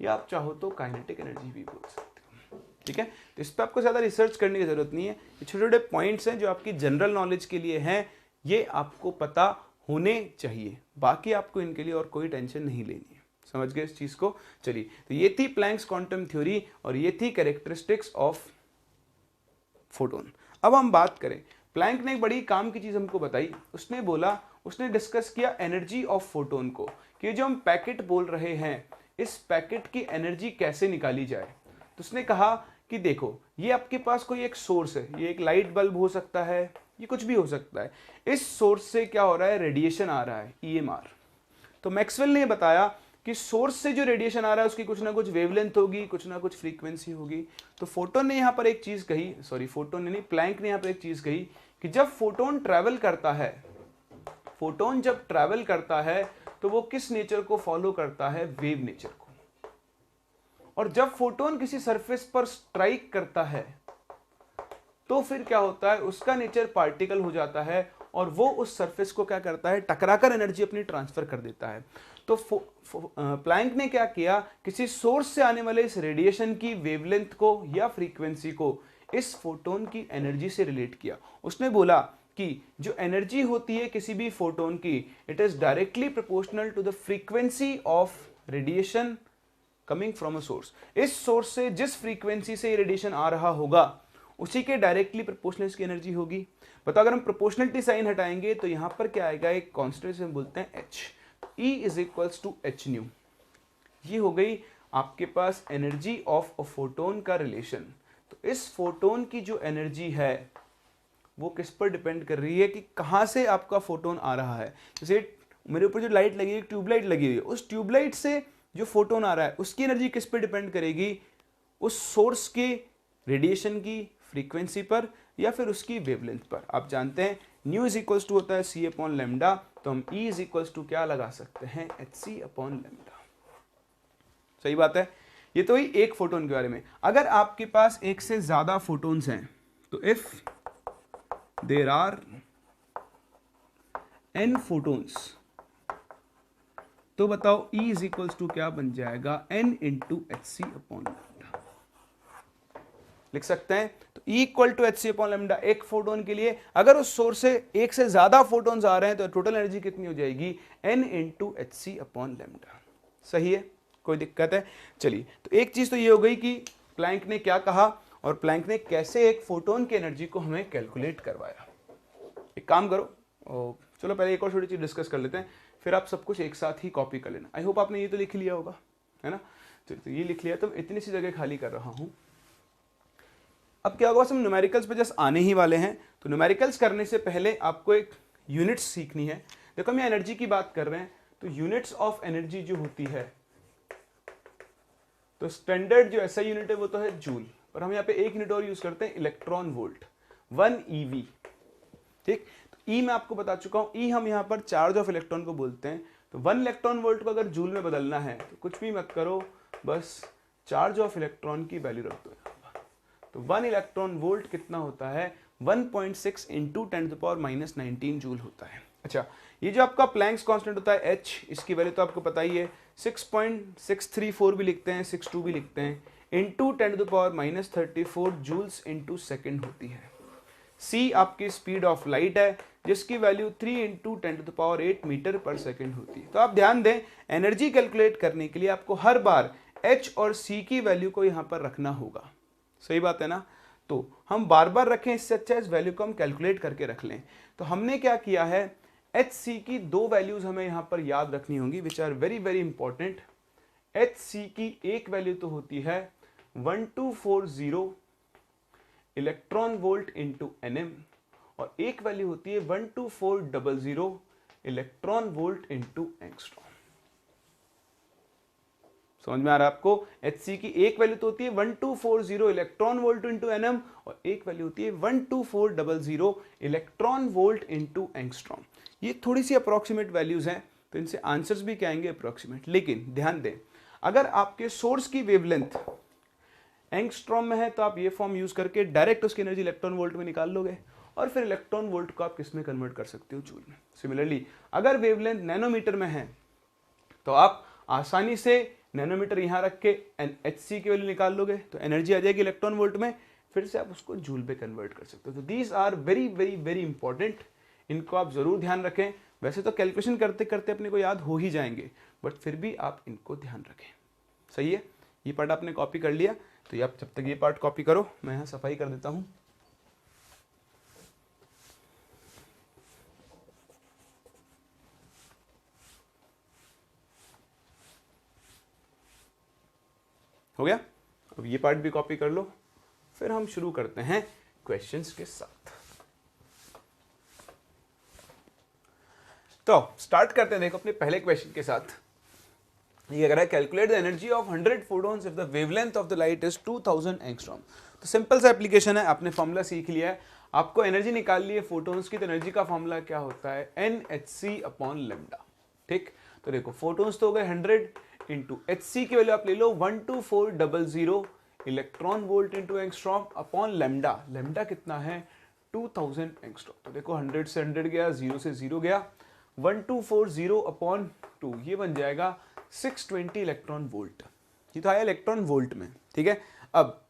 या आप चाहो तो काइनेटिक एनर्जी भी बोल सकते हो। ठीक है, तो इस पर आपको ज़्यादा रिसर्च करने की जरूरत नहीं है, ये छोटे छोटे पॉइंट्स हैं जो आपकी जनरल नॉलेज के लिए हैं, ये आपको पता होने चाहिए, बाकी आपको इनके लिए और कोई टेंशन नहीं लेनी है। समझ गए इस चीज को? चलिए, तो ये थी प्लैंक्स क्वांटम थ्योरी और ये थी कैरेक्टरिस्टिक्स ऑफ फोटोन। अब हम बात करें, प्लैंक ने एक बड़ी काम की चीज हमको बताई। उसने बोला, उसने डिस्कस किया एनर्जी ऑफ फोटोन को, कि जो हम पैकेट बोल रहे हैं, इस पैकेट की एनर्जी कैसे निकाली जाए। तो उसने कहा कि देखो, ये आपके पास कोई एक सोर्स है, ये एक लाइट बल्ब हो सकता है, ये कुछ भी हो सकता है। इस सोर्स से क्या हो रहा है, रेडिएशन आ रहा है, ईएमआर। तो मैक्सवेल ने बताया कि सोर्स से जो रेडिएशन आ रहा है उसकी कुछ ना कुछ वेवलेंथ होगी, कुछ ना कुछ फ्रीक्वेंसी होगी। तो फोटोन ने यहाँ पर एक चीज कही, सॉरी फोटोन ने नहीं, प्लैंक ने यहाँ पर एक चीज कही कि जब फोटोन ट्रैवल करता है, फोटोन जब ट्रैवल करता है तो वो किस नेचर को फॉलो करता है, वेव नेचर को। और जब फोटोन किसी सरफेस पर स्ट्राइक करता है तो फिर क्या होता है, उसका नेचर पार्टिकल हो जाता है और वो उस सरफेस को क्या करता है, टकराकर एनर्जी अपनी ट्रांसफर कर देता है। तो प्लैंक ने क्या किया, किसी सोर्स से आने वाले इस रेडिएशन की वेवलेंथ को या फ्रीक्वेंसी को इस फोटोन की एनर्जी से रिलेट किया। उसने बोला कि जो एनर्जी होती है किसी भी फोटोन की, it is directly proportional to the frequency of radiation coming from a source. इस सोर्स से जिस फ्रीक्वेंसी से रेडिएशन आ रहा होगा उसी के डायरेक्टली प्रोपोर्शनल इसकी एनर्जी होगी। बताओ, अगर हम प्रोपोर्शनलिटी साइन हटाएंगे तो यहां पर क्या आएगा, एक कांस्टेंट से हम बोलते हैं h, E is equals to H nu. ये हो गई आपके पास एनर्जी ऑफ अ फोटोन का रिलेशन। तो इस फोटोन की जो एनर्जी है वो किस पर डिपेंड कर रही है कि कहां से आपका फोटोन आ रहा है। जैसे मेरे ऊपर जो लाइट लगी है, ट्यूबलाइट लगी हुई है, उस ट्यूबलाइट से जो फोटोन आ रहा है उसकी एनर्जी किस पर डिपेंड करेगी, उस सोर्स के रेडिएशन की फ्रीक्वेंसी पर या फिर उसकी वेवलेंथ पर। आप जानते हैं न्यू इज इक्वल्स टू होता है सी अपॉन लेमडा, तो हम ई इज इक्वल्स टू क्या लगा सकते हैं, एच सी अपॉन लेमडा। सही बात है। ये तो ही एक फोटोन के बारे में। अगर आपके पास एक से ज्यादा फोटोन्स हैं तो if there are n photons, तो बताओ E इज इक्वल्स टू क्या बन जाएगा, n into H C upon lambda. लिख सकते हैं, तो E equal to H C upon lambda एक फोटोन के लिए। अगर उस सोर्स से एक से ज्यादा फोटोन्स आ रहे हैं तो टोटल एनर्जी कितनी हो जाएगी, n into H C upon lambda. सही है, कोई दिक्कत है? चलिए, तो एक चीज तो ये हो गई कि प्लैंक ने क्या कहा और प्लैंक ने कैसे एक फोटोन की एनर्जी को हमें कैलकुलेट करवाया। एक काम करो, चलो पहले एक और छोटी चीज डिस्कस कर लेते हैं, फिर आप सब कुछ एक साथ ही कॉपी कर लेना। आई होप आपने ये तो लिख लिया होगा, है ना? तो ये लिख लिया, तो इतनी सी जगह खाली कर रहा हूं। अब क्या होगा, हम न्यूमेरिकल्स पे जस्ट आने ही वाले हैं। तो न्यूमेरिकल्स करने से पहले आपको एक यूनिट्स सीखनी है। देखो, हम एनर्जी की बात कर रहे हैं, तो यूनिट्स ऑफ एनर्जी जो होती है, तो स्टैंडर्ड जो ऐसा यूनिट है वो तो है जूल, और हम यहाँ पे एक यूनिट और यूज करते हैं, इलेक्ट्रॉन वोल्ट, 1 eV। ठीक, तो E मैं आपको बता चुका हूं, E हम यहाँ पर चार्ज ऑफ इलेक्ट्रॉन को बोलते हैं। तो 1 इलेक्ट्रॉन वोल्ट को अगर जूल में बदलना है तो कुछ भी मत करो, बस चार्ज ऑफ इलेक्ट्रॉन की वैल्यू रख दो यहाँ पर। तो 1 इलेक्ट्रॉन वोल्ट कितना होता है, 1.6 इंटू 10⁻⁻19 जूल होता है। अच्छा, ये जो आपका प्लैंक्स कांस्टेंट होता है H, इसकी वैल्यू तो आपको पता ही है, 6.634 भी लिखते हैं, 62 भी लिखते हैं, इंटू 10⁻34 जूल्स इंटू सेकेंड होती है। C आपकी स्पीड ऑफ लाइट है, जिसकी वैल्यू 3 इंटू 10⁸ मीटर पर सेकेंड होती है। तो आप ध्यान दें, एनर्जी कैलकुलेट करने के लिए आपको हर बार H और C की वैल्यू को यहां पर रखना होगा। सही बात है ना? तो हम बार बार रखें, इससे अच्छा इस वैल्यू को हम कैलकुलेट करके रख लें। तो हमने क्या किया है, HC की दो वैल्यूज हमें यहां पर याद रखनी होंगी, which are very very important. HC की एक वैल्यू तो होती है 1240 इलेक्ट्रॉन वोल्ट इंटू एनएम, और एक वैल्यू होती है 12400 इलेक्ट्रॉन वोल्ट इंटू एंगस्ट्रॉम। समझ में आ रहा है आपको? HC की एक वैल्यू तो होती है 1240 इलेक्ट्रॉन वोल्ट इंटू एनएम, और एक वैल्यू होती है 12400 इलेक्ट्रॉन वोल्ट इंटू एंगस्ट्रॉम। ये थोड़ी सी अप्रोक्सीमेट वैल्यूज हैं, तो इनसे आंसर्स भी क्या आएंगे, अप्रोक्सीमेट। लेकिन ध्यान दें, अगर आपके सोर्स की वेवलेंथ एंगस्ट्रॉम में है तो आप ये फॉर्म यूज करके डायरेक्ट उसकी एनर्जी इलेक्ट्रॉन वोल्ट में निकाल लोगे, और फिर इलेक्ट्रॉन वोल्ट को आप किस में कन्वर्ट कर सकते हो, जूल में। सिमिलरली अगर वेवलेंथ नैनोमीटर में है तो आप आसानी से नैनोमीटर यहां रख के HC की वैल्यू निकाल लोगे, तो एनर्जी आ जाएगी इलेक्ट्रॉन वोल्ट में, फिर से आप उसको जूल पे कन्वर्ट कर सकते हो। तो these are very very very important, इनको आप जरूर ध्यान रखें। वैसे तो कैलकुलेशन करते करते अपने को याद हो ही जाएंगे, बट फिर भी आप इनको ध्यान रखें। सही है, ये पार्ट आपने कॉपी कर लिया, तो ये आप जब तक ये पार्ट कॉपी करो मैं यहाँ सफाई कर देता हूँ। हो गया, अब ये पार्ट भी कॉपी कर लो, फिर हम शुरू करते हैं क्वेश्चंस के साथ। तो स्टार्ट करते हैं, देखो अपने पहले क्वेश्चन के साथ। ये कह रहा है calculate the energy of 100 photons if the wavelength of the light is 2000 angstrom. तो सिंपल सा एप्लीकेशन है, आपने फॉर्मूला सीख लिया है, आपको एनर्जी निकालनी है फोटॉन्स की, तो एनर्जी का फॉर्मूला क्या होता है, NhC अपॉन लेमडा। ठीक, तो देखो फोटॉन्स तो हो गए 100 इंटू HC की वैल्यू आप ले लो 12400 electron volt into angstrom upon lambda. Lambda कितना है 2000 एंगस्ट्रॉम। तो देखो 100 से 100 गया, 0 से 0 गया, 1240 अपॉन 2 ये बन जाएगा 620 इलेक्ट्रॉन वोल्ट। ये तो आया इलेक्ट्रॉन वोल्ट में। ठीक है, अब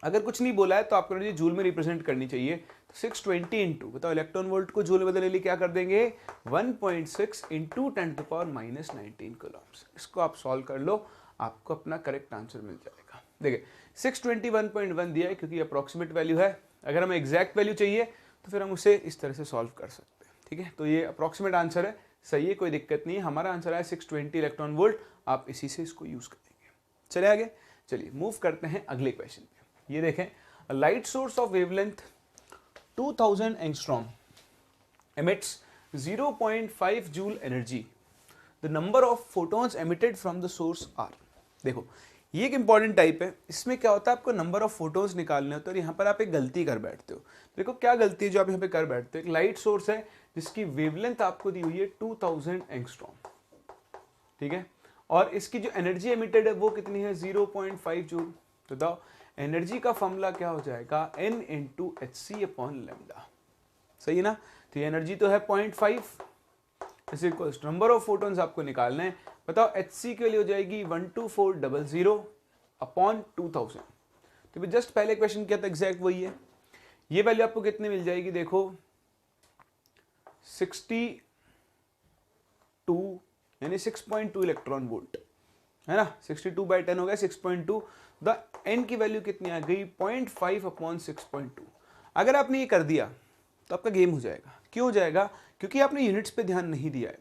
अगर कुछ नहीं बोला है तो आपको एनर्जी जूल में रिप्रेजेंट करनी चाहिए। तो 620 इंटू, बताओ इलेक्ट्रॉन वोल्ट को जूल में बदलने के लिए क्या कर देंगे, 1.6 इंटू 10⁻⁻19 कूलम्स। इसको आप सॉल्व कर लो, आपको अपना करेक्ट आंसर मिल जाएगा। देखिए 621.1 दिया है क्योंकि अप्रॉक्सीमेट वैल्यू है, अगर हमें एग्जैक्ट वैल्यू चाहिए तो फिर हम उसे इस तरह से सॉल्व कर सकते हैं। ठीक है, तो ये अप्रॉक्सीमेट आंसर है, सही है, कोई दिक्कत नहीं है। हमारा आंसर है 620 इलेक्ट्रॉन वोल्ट, आप इसी से इसको यूज करेंगे। चले आगे, चलिए मूव करते हैं अगले क्वेश्चन पे। ये देखें, light source of wavelength 2000 angstrom emits 0.5 joule energy, the number of photons emitted from the source are. देखो ये एक इंपॉर्टेंट टाइप है, इसमें क्या होता है आपको नंबर ऑफ फोटॉन्स निकालने होते हैं और यहाँ पर आप एक गलती कर बैठते हो। देखो क्या गलती है जो आप यहाँ पे कर बैठते हो, एक लाइट सोर्स है जिसकी वेवलेंथ आपको दी हुई है 2000 एंगस्ट्रॉम। ठीक है, और इसकी जो एनर्जी एमिटेड है वो कितनी है 0.5 जूल। तो बताओ एनर्जी का फॉर्मूला क्या हो जाएगा, N into HC upon lambda. सही है ना, तो ये एनर्जी तो है 0.5 is equals number of photons आपको निकालना है। बताओ HC के लिए हो जाएगी 12400 अपॉन 2000। तो जस्ट पहले क्वेश्चन क्या था, एग्जैक्ट वही है। ये वैल्यू आपको कितनी मिल जाएगी, देखो 62 यानी 6.2 इलेक्ट्रॉन वोल्ट है ना, 62/10 हो गया 6.2। द एन की वैल्यू कितनी आ गई 0.5 अपॉन 6.2। अगर आपने ये कर दिया तो आपका गेम हो जाएगा। क्यों हो जाएगा, क्योंकि आपने यूनिट्स पे ध्यान नहीं दिया है।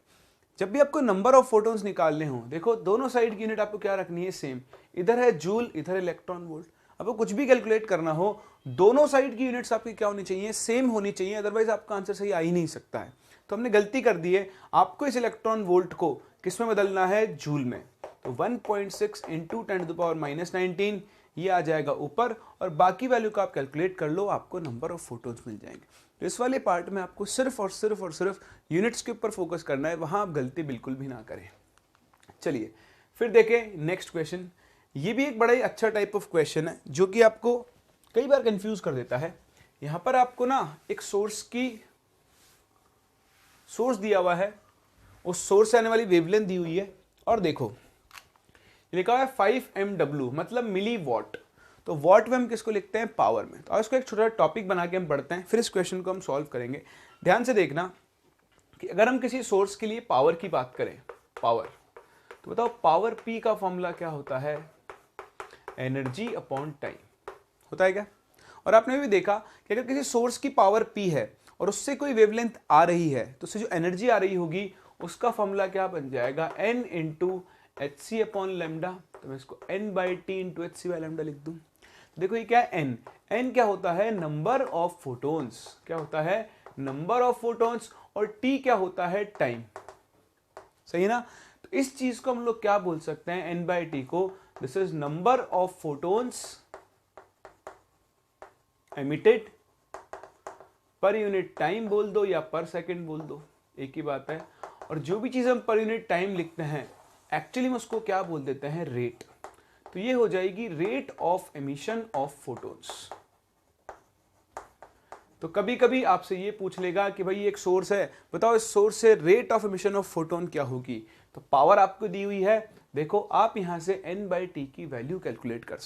जब भी आपको नंबर ऑफ फोटॉन्स निकालने हो, देखो दोनों साइड की यूनिट आपको क्या रखनी है, सेम। इधर है जूल, इधर इलेक्ट्रॉन वोल्ट। आपको कुछ भी कैलकुलेट करना हो, दोनों साइड की यूनिट्स आपकी क्या होनी चाहिए, सेम होनी चाहिए, अदरवाइज आपका आंसर सही आ ही नहीं सकता है। तो हमने गलती कर दी है, आपको इस इलेक्ट्रॉन वोल्ट को किस में बदलना है, जूल में। तो 1.6 इंटू 10⁻⁻19 ये आ जाएगा ऊपर, और बाकी वैल्यू का आप कैलकुलेट कर लो, आपको नंबर ऑफ फोटॉन्स मिल जाएंगे। तो इस वाले पार्ट में आपको सिर्फ और सिर्फ यूनिट्स के ऊपर फोकस करना है, वहां आप गलती बिल्कुल भी ना करें। चलिए फिर देखें नेक्स्ट क्वेश्चन। ये भी एक बड़ा ही अच्छा टाइप ऑफ क्वेश्चन है जो कि आपको कई बार कंफ्यूज कर देता है। यहां पर आपको ना एक सोर्स दिया हुआ है, उस सोर्स से आने वाली वेवलेंथ दी हुई है, और देखो लिखा हुआ है 5 MW मतलब मिली वॉट। तो वॉट में हम किसको लिखते हैं, पावर में। तो इसको एक छोटा टॉपिक बना के हम पढ़ते हैं, फिर इस क्वेश्चन को हम सॉल्व करेंगे। ध्यान से देखना कि अगर हम किसी सोर्स के लिए पावर की बात करें, पावर, तो बताओ पावर P का फॉर्मूला क्या होता है, एनर्जी अपॉन टाइम होता है क्या। और आपने भी देखा कि अगर किसी सोर्स की पावर P है और उससे कोई वेवलेंथ आ रही है, तो उससे जो एनर्जी आ रही होगी उसका फॉर्मूला क्या बन जाएगा, N into HC upon lambda. तो मैं इसको N/T into HC by lambda लिख दूं। देखो ये क्या है, N क्या होता है, नंबर ऑफ फोटॉन्स। क्या होता है, नंबर ऑफ फोटॉन्स। और T क्या होता है, टाइम। सही है ना, तो इस चीज को हम लोग क्या बोल सकते हैं, N/T को, this is number of photons emitted per unit time बोल दो या पर सेकेंड बोल दो, एक ही बात है। और जो भी चीज हम पर यूनिट टाइम लिखते हैं एक्चुअली में उसको क्या बोल देते हैं, रेट। तो ये हो जाएगी rate of emission of photons. तो कभी कभी आपसे ये पूछ लेगा कि भाई एक सोर्स है, बताओ इस सोर्स से rate of emission of photon क्या होगी। तो पावर आपको दी हुई है, देखो आप यहां से N/T की वैल्यू कैलकुलेट कर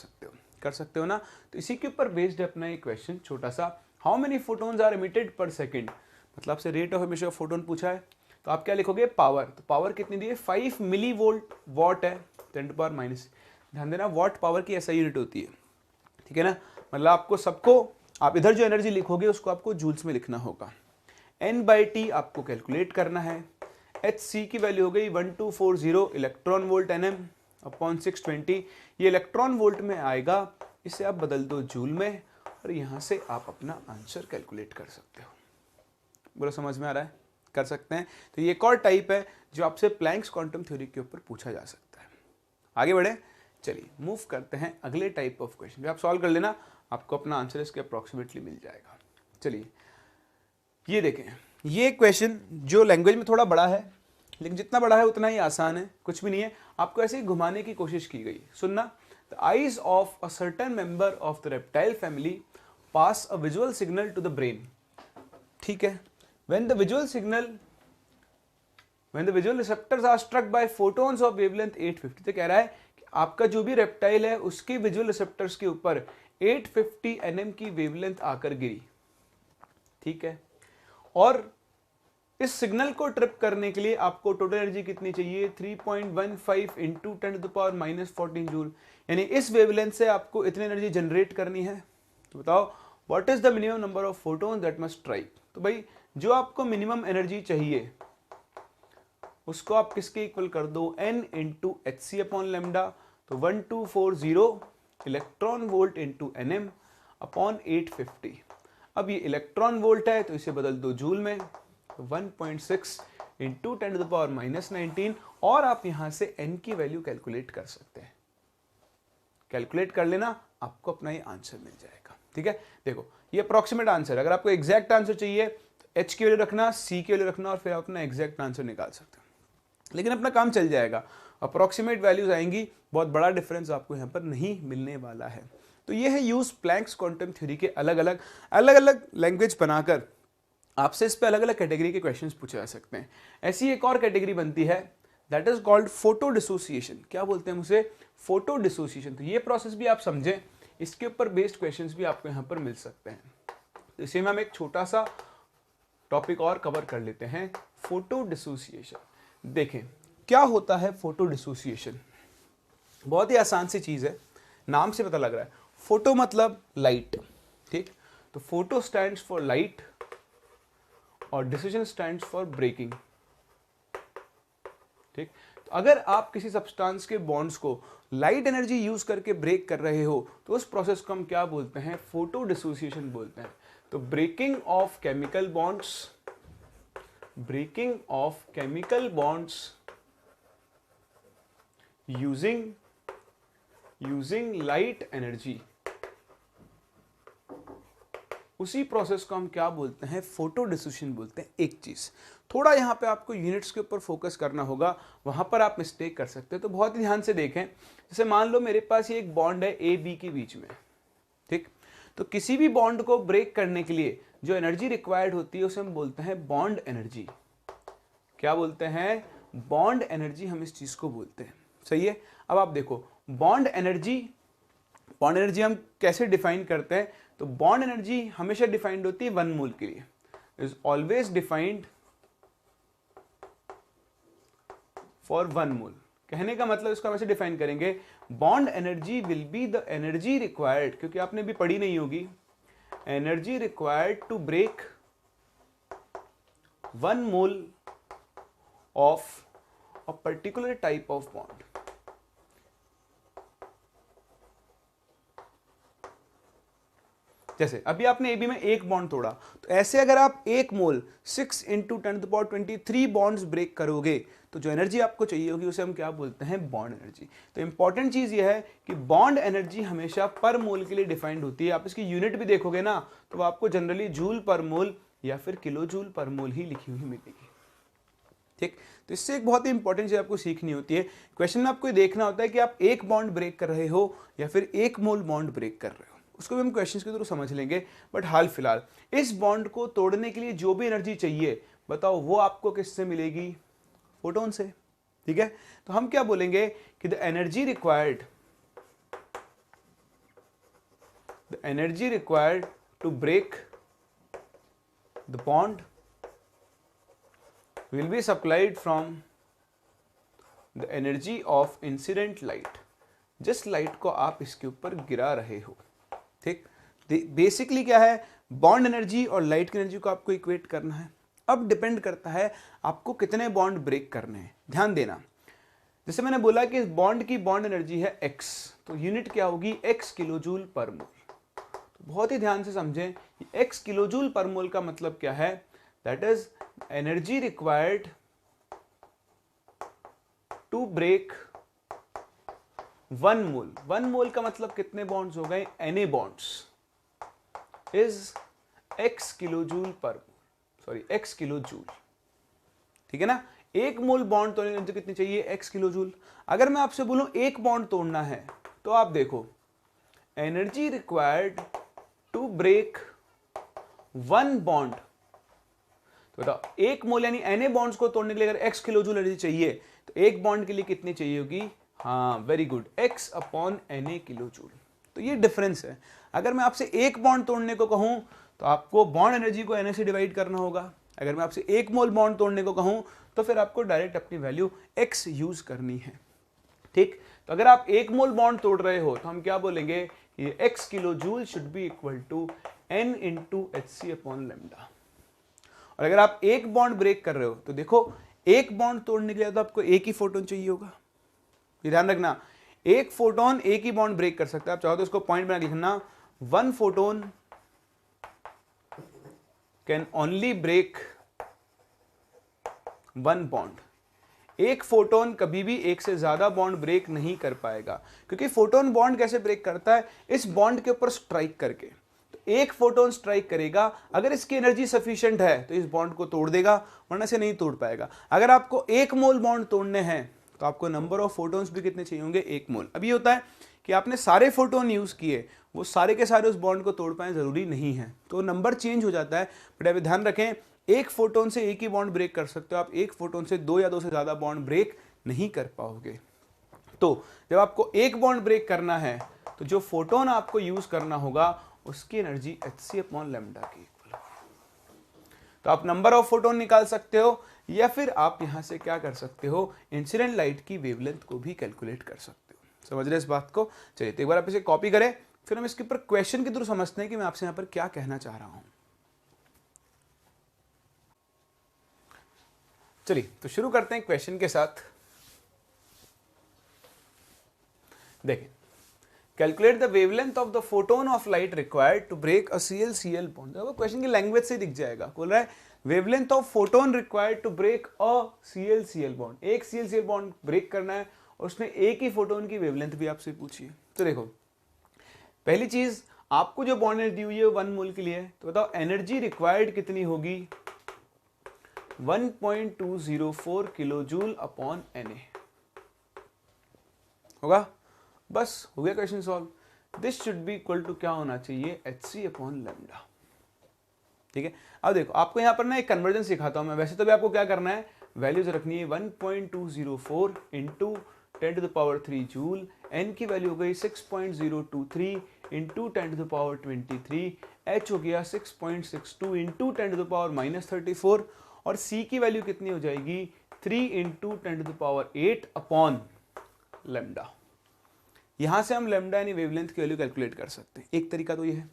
सकते हो ना। तो इसी के ऊपर बेस्ड है अपना एक क्वेश्चन छोटा सा, how many photons are emitted per second. मतलब आपसे rate of emission of photon पूछा है, तो आप क्या लिखोगे पावर, तो पावर कितनी दी है 5 मिली वोल्ट, वॉट है 10⁻⁻, ध्यान देना वॉट पावर की ऐसा यूनिट होती है, ठीक है ना, मतलब आपको सबको, आप इधर जो एनर्जी लिखोगे उसको आपको जूल्स में लिखना होगा। N/T आपको कैलकुलेट करना है, Hc की वैल्यू हो गई 1240 इलेक्ट्रॉन वोल्ट Nm अपॉन 620, ये इलेक्ट्रॉन वोल्ट में आएगा, इसे आप बदल दो जूल में और यहां से आप अपना आंसर कैलकुलेट कर सकते हो। बोलो समझ में आ रहा है, कर सकते हैं। तो ये एक और टाइप है जो आपसे प्लैंक्स क्वांटम थ्योरी के ऊपर पूछा जा सकता है। आगे बढ़े, चलिए मूव करते हैं अगले टाइप ऑफ क्वेश्चन, आप सॉल्व कर लेना, आपको अपना आंसर इसके अप्रॉक्सीमेटली मिल जाएगा। चलिए ये देखें, ये क्वेश्चन जो लैंग्वेज में थोड़ा बड़ा है, लेकिन जितना बड़ा है उतना ही आसान है, कुछ भी नहीं है, आपको ऐसे ही घुमाने की कोशिश की गई। सुनना, the eyes of a certain member of the reptile family pass a visual signal to the brain, ठीक है, when the visual receptors are struck by photons of wavelength 850, तो कह रहा है कि आपका जो भी रेप्टाइल है उसके विजुअल रिसेप्टर्स के ऊपर 850 nm की वेवलेंथ आकर गिरी, ठीक है, और इस सिग्नल को ट्रिप करने के लिए आपको टोटल एनर्जी कितनी चाहिए 3.15 इंटू 10⁻⁻14 जूल, यानी इस वेवलेंथ से आपको इतनी एनर्जी जनरेट करनी है। तो बताओ what is the minimum number of photons that must strike, तो भाई जो आपको मिनिमम एनर्जी चाहिए उसको आप किसके इक्वल कर दो n into HC upon lambda, तो 1240 electron volt into Nm upon 850। अब ये इलेक्ट्रॉन वोल्ट है तो इसे बदल दो जूल में, 1.6 इंटू 10⁻⁻19, और आप यहां से n की वैल्यू कैलकुलेट कर सकते हैं, कैलकुलेट कर लेना, आपको अपना ये आंसर मिल जाएगा, ठीक है। देखो ये अप्रॉक्सीमेट आंसर, अगर आपको एग्जैक्ट आंसर चाहिए तो h की वैल्यू रखना, c की वैल्यू रखना, और फिर आप अपना एग्जैक्ट आंसर निकाल सकते हो, लेकिन अपना काम चल जाएगा, अप्रॉक्सीमेट वैल्यूज आएंगी, बहुत बड़ा डिफरेंस आपको यहाँ पर नहीं मिलने वाला है। तो ये है यूज प्लैंक्स क्वांटम थ्योरी के अलग अलग लैंग्वेज बनाकर आपसे इस पे अलग अलग कैटेगरी के क्वेश्चंस पूछे जा सकते हैं। ऐसी एक और कैटेगरी बनती है that is called photo dissociation. क्या बोलते हैं उसे, फोटो डिसोसिएशन। तो ये प्रोसेस भी आप समझें, इसके ऊपर बेस्ड क्वेश्चंस भी आपको यहाँ पर मिल सकते हैं। तो इसे में हम एक छोटा सा टॉपिक और कवर कर लेते हैं, फोटो डिसोसिएशन। देखें क्या होता है फोटो डिसोसिएशन, बहुत ही आसान सी चीज है, नाम से पता लग रहा है, फोटो मतलब लाइट, ठीक, तो फोटो स्टैंड्स फॉर लाइट और डिसोसिएशन स्टैंड्स फॉर ब्रेकिंग, ठीक। तो अगर आप किसी सब्सटेंस के बॉन्ड्स को लाइट एनर्जी यूज करके ब्रेक कर रहे हो तो उस प्रोसेस को हम क्या बोलते हैं, फोटो डिसोसिएशन बोलते हैं। तो breaking of chemical bonds, breaking of chemical bonds using light energy, उसी प्रोसेस को हम क्या बोलते हैं, फोटो डिसोसिएशन बोलते हैं। एक चीज थोड़ा यहां पे आपको यूनिट्स के ऊपर फोकस करना होगा, वहां पर आप मिस्टेक कर सकते हैं, तो बहुत ही ध्यान से देखें। जैसे मान लो मेरे पास ये एक बॉन्ड है ए बी के बीच में, ठीक, तो किसी भी बॉन्ड को ब्रेक करने के लिए जो एनर्जी रिक्वायर्ड होती है उसे हम बोलते हैं बॉन्ड एनर्जी। क्या बोलते हैं, बॉन्ड एनर्जी, हम इस चीज को बोलते हैं, सही है। अब आप देखो बॉन्ड एनर्जी हम कैसे डिफाइन करते हैं, तो बॉन्ड एनर्जी हमेशा डिफाइंड होती है 1 मोल के लिए, is always defined for 1 mole. कहने का मतलब इसको हम ऐसे डिफाइन करेंगे, bond energy will be the energy required, क्योंकि आपने भी पढ़ी नहीं होगी, energy required to break 1 mole of a particular type of bond. जैसे अभी आपने एबी में एक बॉन्ड तोड़ा, तो ऐसे अगर आप 1 मोल 6 इंटू 10⁻23 बॉन्ड्स ब्रेक करोगे तो जो एनर्जी आपको चाहिए होगी उसे हम क्या बोलते हैं, बॉन्ड एनर्जी। तो इंपॉर्टेंट चीज यह है कि बॉन्ड एनर्जी हमेशा पर मोल के लिए डिफाइंड होती है। आप इसकी यूनिट भी देखोगे ना तो आपको जनरली जूल पर मोल या फिर किलो जूल पर मोल ही लिखी हुई मिलेगी, ठीक। तो इससे एक बहुत ही इंपॉर्टेंट चीज आपको सीखनी होती है, क्वेश्चन में आपको देखना होता है कि आप 1 बॉन्ड ब्रेक कर रहे हो या फिर 1 मोल बॉन्ड ब्रेक कर रहे हो, उसको भी हम क्वेश्चंस के थ्रू समझ लेंगे। बट हाल फिलहाल इस बॉन्ड को तोड़ने के लिए जो भी एनर्जी चाहिए बताओ वो आपको किससे मिलेगी, फोटोन से, ठीक है। तो हम क्या बोलेंगे कि the energy required to break the bond will be supplied from the energy of incident light, जिस लाइट को आप इसके ऊपर गिरा रहे हो। ठीक, बेसिकली क्या है, बॉन्ड एनर्जी और लाइट की एनर्जी को आपको इक्वेट करना है। अब डिपेंड करता है आपको कितने बॉन्ड ब्रेक करने हैं। ध्यान देना, जैसे मैंने बोला कि बॉन्ड की बॉन्ड एनर्जी है x, तो यूनिट क्या होगी, x किलो जूल पर मोल। तो बहुत ही ध्यान से समझें, x किलो जूल पर मोल का मतलब क्या है, that is energy required to break 1 mole. 1 mole का मतलब कितने बॉन्ड्स हो गए, Na bonds, is x kilo joule per, sorry x kilo joule. ठीक है ना, 1 मोल बॉन्ड तोड़ने की एनर्जी कितनी चाहिए, x किलो जूल। अगर मैं आपसे बोलूं 1 बॉन्ड तोड़ना है, तो आप देखो energy required to break 1 bond, तो बताओ 1 मोल यानी Na बॉन्ड्स को तोड़ने के लिए अगर x किलो जूल एनर्जी चाहिए, तो 1 बॉन्ड के लिए कितनी चाहिए होगी, हाँ very good, x upon Na kilo joule. तो ये डिफरेंस है। अगर मैं आपसे 1 बॉन्ड तोड़ने को कहूं, तो आपको बॉन्ड एनर्जी को Na से डिवाइड करना होगा। अगर मैं आपसे 1 मोल बॉन्ड तोड़ने को कहूं, तो फिर आपको डायरेक्ट अपनी वैल्यू x यूज करनी है। ठीक, तो अगर आप 1 मोल बॉन्ड तोड़ रहे हो, तो हम क्या बोलेंगे, ये x kilo joule should be equal to n into HC upon lambda. और अगर आप 1 बॉन्ड ब्रेक कर रहे हो, तो देखो 1 बॉन्ड तोड़ने के लिए तो आपको एक ही फोटोन चाहिए होगा। ये ध्यान रखना, एक फोटोन एक ही बॉन्ड ब्रेक कर सकता है। आप चाहो तो इसको पॉइंट बना के लिखना, 1 photon can only break 1 bond. एक फोटोन कभी भी एक से ज्यादा बॉन्ड ब्रेक नहीं कर पाएगा, क्योंकि फोटोन बॉन्ड कैसे ब्रेक करता है, इस बॉन्ड के ऊपर स्ट्राइक करके। तो एक फोटोन स्ट्राइक करेगा, अगर इसकी एनर्जी सफिशिएंट है तो इस बॉन्ड को तोड़ देगा, वरना से नहीं तोड़ पाएगा। अगर आपको 1 मोल बॉन्ड तोड़ने हैं, तो आपको नंबर ऑफ फोटोन्स भी कितने चाहिए होंगे, 1 मोल। अभी होता है कि आपने सारे फोटोन यूज किए, वो सारे के सारे उस बॉन्ड को तोड़ पाए, जरूरी नहीं है, तो नंबर चेंज हो जाता है। बट अभी ध्यान रखें, एक फोटोन से एक ही बॉन्ड ब्रेक कर सकते हो आप, एक फोटोन से 2 या 2 से ज्यादा बॉन्ड ब्रेक नहीं कर पाओगे। तो जब आपको एक बॉन्ड ब्रेक करना है, तो जो फोटोन आपको यूज करना होगा, उसकी एनर्जी HC अपॉन लैम्डा की इक्वल होगी। तो आप नंबर ऑफ फोटोन निकाल सकते हो, या फिर आप यहां से क्या कर सकते हो, इंसिडेंट लाइट की वेवलेंथ को भी कैलकुलेट कर सकते हो। समझ रहे इस बात को? चलिए तो एक बार आप इसे कॉपी करें, फिर हम इसके ऊपर क्वेश्चन के थ्रू समझते हैं कि मैं आपसे यहां पर क्या कहना चाह रहा हूं। चलिए तो शुरू करते हैं क्वेश्चन के साथ। देखें, calculate the wavelength of the photon of light required to break a CL-Cl bond. देखो क्वेश्चन की लैंग्वेज से दिख जाएगा, बोल रहा है wavelength of photon required to break a CL-Cl bond. एक CL-Cl बॉन्ड ब्रेक करना है, और उसने एक ही फोटोन की वेवलेंथ भी आपसे पूछी है। तो देखो, पहली चीज, आपको जो बॉन्ड एनर्जी दी हुई है 1 मोल के लिए, तो बताओ एनर्जी रिक्वायर्ड कितनी होगी, 1.204 किलो जूल अपॉन Na होगा। बस हो गया question solve. This should be equal to क्या होना चाहिए, HC अपॉन लैम्डा। ठीक है, अब देखो आपको यहां पर ना एक कन्वर्जन सिखाता हूं मैं। वैसे तो भी आपको क्या करना है, वैल्यूज रखनी है 1.204 इंटू 10⁻³ जूल, n की वैल्यू हो गई 6.023 इंटू 10⁻23, h हो गया 6.62 इंटू 10⁻⁻34, और c की वैल्यू कितनी हो जाएगी, 3 इंटू 10⁸ अपॉन लैम्डा। यहां से हम लैम्डा यानी वेवलेंथ की वैल्यू कैलकुलेट कर सकते हैं। एक तरीका तो ये है।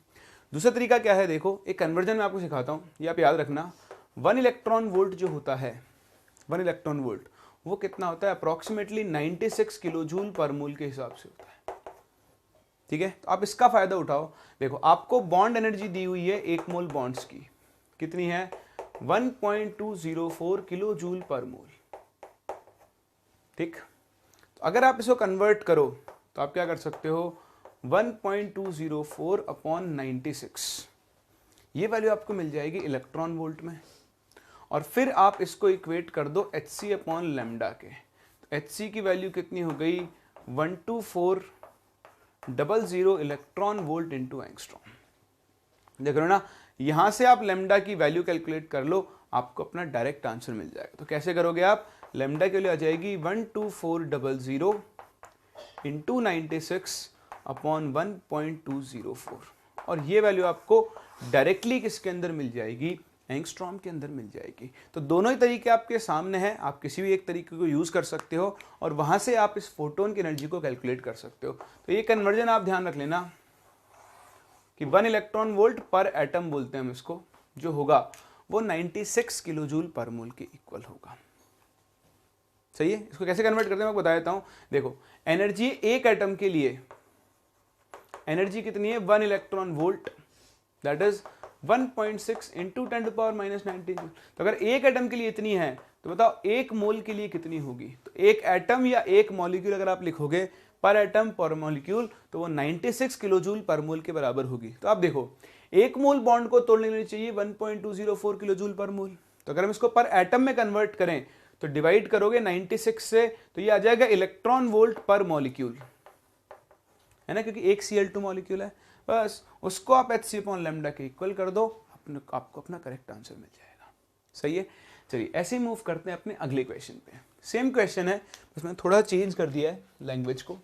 दूसरा तरीका क्या है, देखो एक कन्वर्जन में आपको सिखाता हूं, ये आप याद रखना। 1 इलेक्ट्रॉन वोल्ट जो होता है, 1 इलेक्ट्रॉन वोल्ट, वो कितना होता है, अप्रोक्सीमेटली 96 किलो जूल पर मोल के हिसाब से होता है। ठीक है, तो आप इसका फायदा उठाओ। देखो आपको बॉन्ड एनर्जी दी हुई है 1 मोल बॉन्ड्स की, कितनी है, 1.204 किलो जूल पर मोल। ठीक, तो अगर आप इसको कन्वर्ट करो, तो आप क्या कर सकते हो, 1.204 अपॉन 96, ये वैल्यू आपको मिल जाएगी इलेक्ट्रॉन वोल्ट में। और फिर आप इसको इक्वेट कर दो HC अपॉन लैम्डा के, तो HC की वैल्यू कितनी हो गई, 12400 इलेक्ट्रॉन वोल्ट इंटू एंगस्ट्रॉम। देख रहे हो ना, यहां से आप लैम्डा की वैल्यू कैलकुलेट कर लो, आपको अपना डायरेक्ट आंसर मिल जाएगा। तो कैसे करोगे आप, लैम्डा के लिए आ जाएगी 12400 इंटू 96 अपॉन 1.204, और ये वैल्यू आपको डायरेक्टली किसके अंदर मिल जाएगी, एंगस्ट्रॉम के अंदर मिल जाएगी। तो दोनों ही तरीके आपके सामने हैं, आप किसी भी एक तरीके को यूज़ कर सकते हो और वहाँ से आप इस फोटोन की एनर्जी को कैलकुलेट कर सकते हो। तो ये कन्वर्जन आप ध्यान रख लेना कि 1 इलेक्ट्रॉन वोल्ट पर एटम बोलते हैं हम इसको, जो होगा वो 96 किलो जूल पर मोल के इक्वल होगा। सही है। इसको कैसे कन्वर्ट करते हैं मैं बता देता हूँ। देखो एनर्जी एक एटम के लिए एनर्जी कितनी है 1 electron volt, that is 1.6 into 10⁻⁻19 joule. तो अगर एक एटम के लिए इतनी है तो बताओ एक मोल के लिए कितनी होगी। तो एक एटम या एक मॉलिक्यूल अगर आप लिखोगे पर एटम पर मॉलिक्यूल तो वो 96 किलो जूल पर मोल के बराबर होगी। तो आप देखो एक मोल बॉन्ड को तोड़ने के लिए चाहिए 1.204 किलो जूल पर मोल। तो अगर हम इसको पर एटम में कन्वर्ट करें तो डिवाइड करोगे 96 से तो ये आ जाएगा इलेक्ट्रॉन वोल्ट पर मॉलिक्यूल, है ना, क्योंकि एक Cl2 मॉलिक्यूल है। बस उसको आप hc/λ के इक्वल कर दो, आपको अपना करेक्ट आंसर मिल जाएगा। सही है। चलिए ऐसे ही मूव करते हैं अपने अगले क्वेश्चन पे। सेम क्वेश्चन है, बस मैंने थोड़ा चेंज कर दिया है लैंग्वेज को।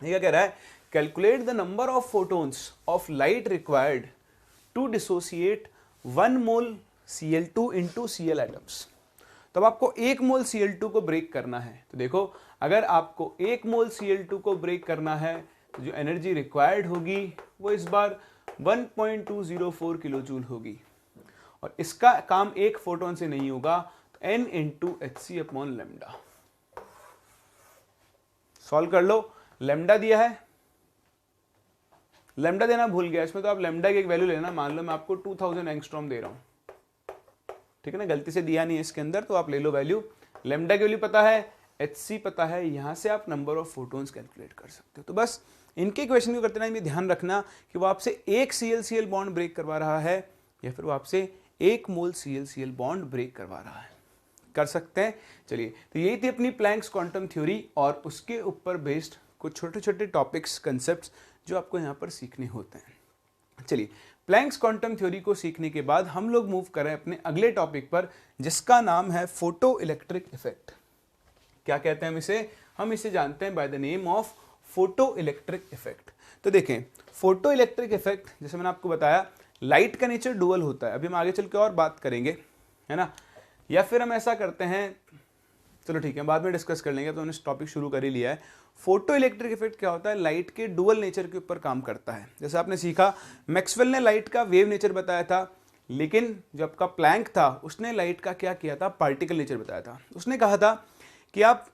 ये क्या कह रहा है, calculate the number of photons of light required to dissociate 1 mole Cl2 into Cl atoms. तब आपको 1 मोल Cl2 को ब्रेक करना है। तो देखो अगर आपको 1 मोल Cl2 को ब्रेक करना है तो जो एनर्जी रिक्वायर्ड होगी वो इस बार 1.204 किलो जूल होगी, और इसका काम एक फोटोन से नहीं होगा, तो n इंटू hc/λ। सॉल्व कर लो। लैम्डा दिया है, लैम्डा देना भूल गया इसमें, तो आप लैम्डा की एक वैल्यू लेना। मान लो मैं आपको 2000 एंगस्ट्रॉम दे रहा हूं, ठीक है ना, गलती से दिया नहीं है इसके अंदर, तो आप ले लो वैल्यू। लैम्डा की वैल्यू पता है, hc पता है, यहां से आप नंबर ऑफ फोटोन्स कैलकुलेट कर सकते हो। तो बस इनके क्वेश्चन को करते टाइम ये ध्यान रखना कि वो आपसे एक Cl बॉन्ड ब्रेक करवा रहा है या फिर वो आपसे 1 मोल Cl बॉन्ड ब्रेक करवा रहा है। कर सकते हैं। चलिए, तो यही थी अपनी प्लैंक्स क्वांटम थ्योरी और उसके ऊपर बेस्ड कुछ छोटे छोटे टॉपिक्स, कंसेप्ट्स जो आपको यहाँ पर सीखने होते हैं। चलिए, प्लैंक्स क्वांटम थ्योरी को सीखने के बाद हम लोग मूव कर रहे हैं अपने अगले टॉपिक पर, जिसका नाम है फोटो इलेक्ट्रिक इफेक्ट। क्या कहते हैं हम इसे जानते हैं by the name of photo electric effect. तो देखें, फोटो इलेक्ट्रिक इफेक्ट जैसे मैंने आपको बताया, लाइट का नेचर डुअल होता है। अभी हम आगे चल के और बात करेंगे, है ना, या फिर हम ऐसा करते हैं, चलो ठीक है, बाद में डिस्कस कर लेंगे, तो हमने टॉपिक शुरू कर ही लिया है। फोटो इलेक्ट्रिक इफेक्ट क्या होता है, लाइट के डुअल नेचर के ऊपर काम करता है। जैसे आपने सीखा, मैक्सवेल ने लाइट का वेव नेचर बताया था, लेकिन जो आपका प्लैंक था उसने लाइट का क्या किया था, पार्टिकल नेचर बताया था। उसने कहा था कि आप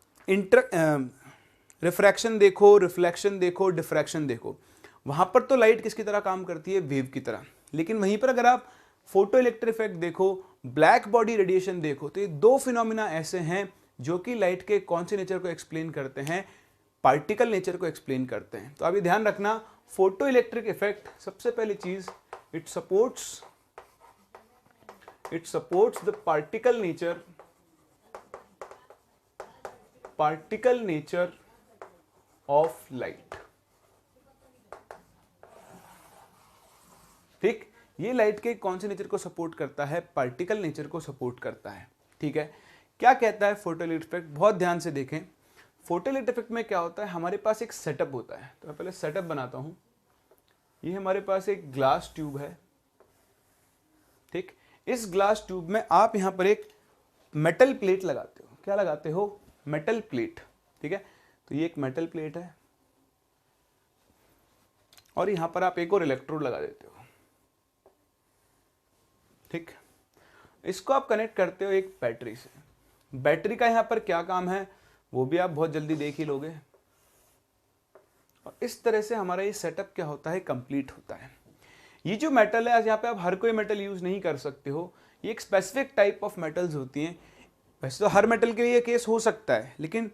रिफ्रैक्शन देखो, रिफ्लेक्शन देखो, डिफ्रैक्शन देखो, वहां पर तो लाइट किसकी तरह काम करती है, वेव की तरह। लेकिन वहीं पर अगर आप फोटो इलेक्ट्रिक इफेक्ट देखो, ब्लैक बॉडी रेडिएशन देखो, तो ये दो फिनोमिना ऐसे हैं जो कि लाइट के कौन से नेचर को एक्सप्लेन करते हैं, पार्टिकल नेचर को एक्सप्लेन करते हैं। तो अभी ध्यान रखना, फोटो इलेक्ट्रिक इफेक्ट सबसे पहली चीज, it supports the particle nature of light. ठीक, ये लाइट के कौन से नेचर को सपोर्ट करता है, पार्टिकल नेचर को सपोर्ट करता है। ठीक है, क्या कहता है फोटो इलेक्ट्रिक इफेक्ट, बहुत ध्यान से देखें। फोटो इलेक्ट्रिक इफेक्ट में क्या होता है, हमारे पास एक सेटअप होता है। तो मैं पहले सेटअप बनाता हूं। ये हमारे पास एक ग्लास ट्यूब है। ठीक, इस ग्लास ट्यूब में आप यहां पर एक मेटल प्लेट लगाते हो। क्या लगाते हो, मेटल प्लेट। ठीक है, तो ये एक मेटल प्लेट है और यहां पर आप एक और इलेक्ट्रोड लगा देते हो। ठीक, इसको आप कनेक्ट करते हो एक बैटरी से। बैटरी का यहां पर क्या काम है वो भी आप बहुत जल्दी देख ही लोगे। और इस तरह से हमारा ये सेटअप क्या होता है, कंप्लीट होता है। ये जो मेटल है, यहाँ पे आप हर कोई मेटल यूज नहीं कर सकते हो, ये एक स्पेसिफिक टाइप ऑफ मेटल्स होती हैं। वैसे तो हर मेटल के लिए केस हो सकता है, लेकिन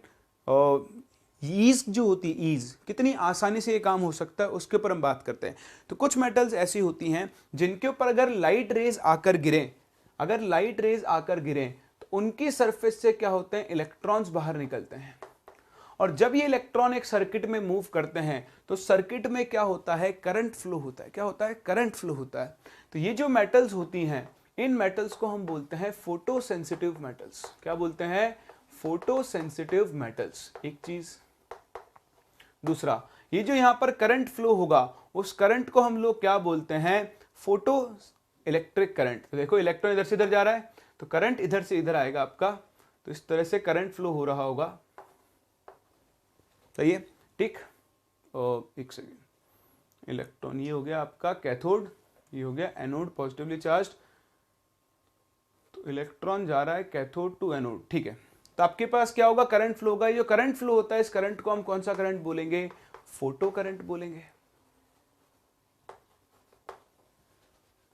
ईज जो होती है, ईज कितनी आसानी से ये काम हो सकता है, उसके ऊपर हम बात करते हैं। तो कुछ मेटल्स ऐसी होती हैं जिनके ऊपर अगर लाइट रेज आकर गिरें, तो उनकी सरफेस से क्या होते हैं, इलेक्ट्रॉन्स बाहर निकलते हैं। और जब ये इलेक्ट्रॉन एक सर्किट में मूव करते हैं तो सर्किट में क्या होता है, करंट फ्लो होता है। क्या होता है, करंट फ्लो होता है। तो ये जो मेटल्स होती हैं, इन मेटल्स को हम बोलते हैं फोटो सेंसिटिव मेटल्स। क्या बोलते हैं, फोटो सेंसिटिव मेटल्स, एक चीज। दूसरा, ये जो यहां पर करंट फ्लो होगा, उस करंट को हम लोग क्या बोलते हैं, फोटो इलेक्ट्रिक करंट। तो देखो इलेक्ट्रॉन इधर से इधर जा रहा है तो करंट इधर से इधर आएगा आपका, तो इस तरह से करंट फ्लो हो रहा होगा। सही है, ठीक। और एक सेकेंड, इलेक्ट्रॉन ये हो गया आपका कैथोड, ये हो गया एनोड पॉजिटिवली चार्ज। तो इलेक्ट्रॉन जा रहा है कैथोड टू एनोड, ठीक है। तो आपके पास क्या होगा, करंट फ्लो होगा। ये जो करंट फ्लो होता है इस करंट को हम कौन सा करंट बोलेंगे, फोटो करंट बोलेंगे।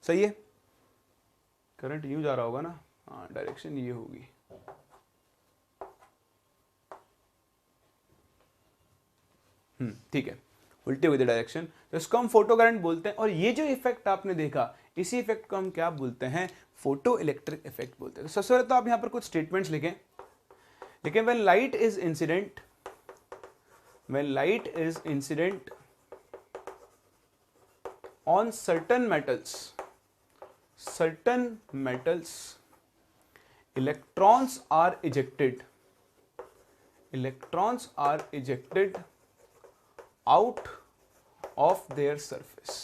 सही है, करंट यूं जा रहा होगा ना, हाँ डायरेक्शन ये होगी। ठीक है, उल्टी हुई थी डायरेक्शन, तो इसको हम फोटो करंट बोलते हैं। और ये जो इफेक्ट आपने देखा, इसी इफेक्ट को हम क्या बोलते हैं, फोटो इलेक्ट्रिक इफेक्ट बोलते हैं। तो सबसे पहले तो आप यहां पर कुछ स्टेटमेंट्स लिखें। लेकिन when light is incident on certain metals, electrons are ejected out of their surface।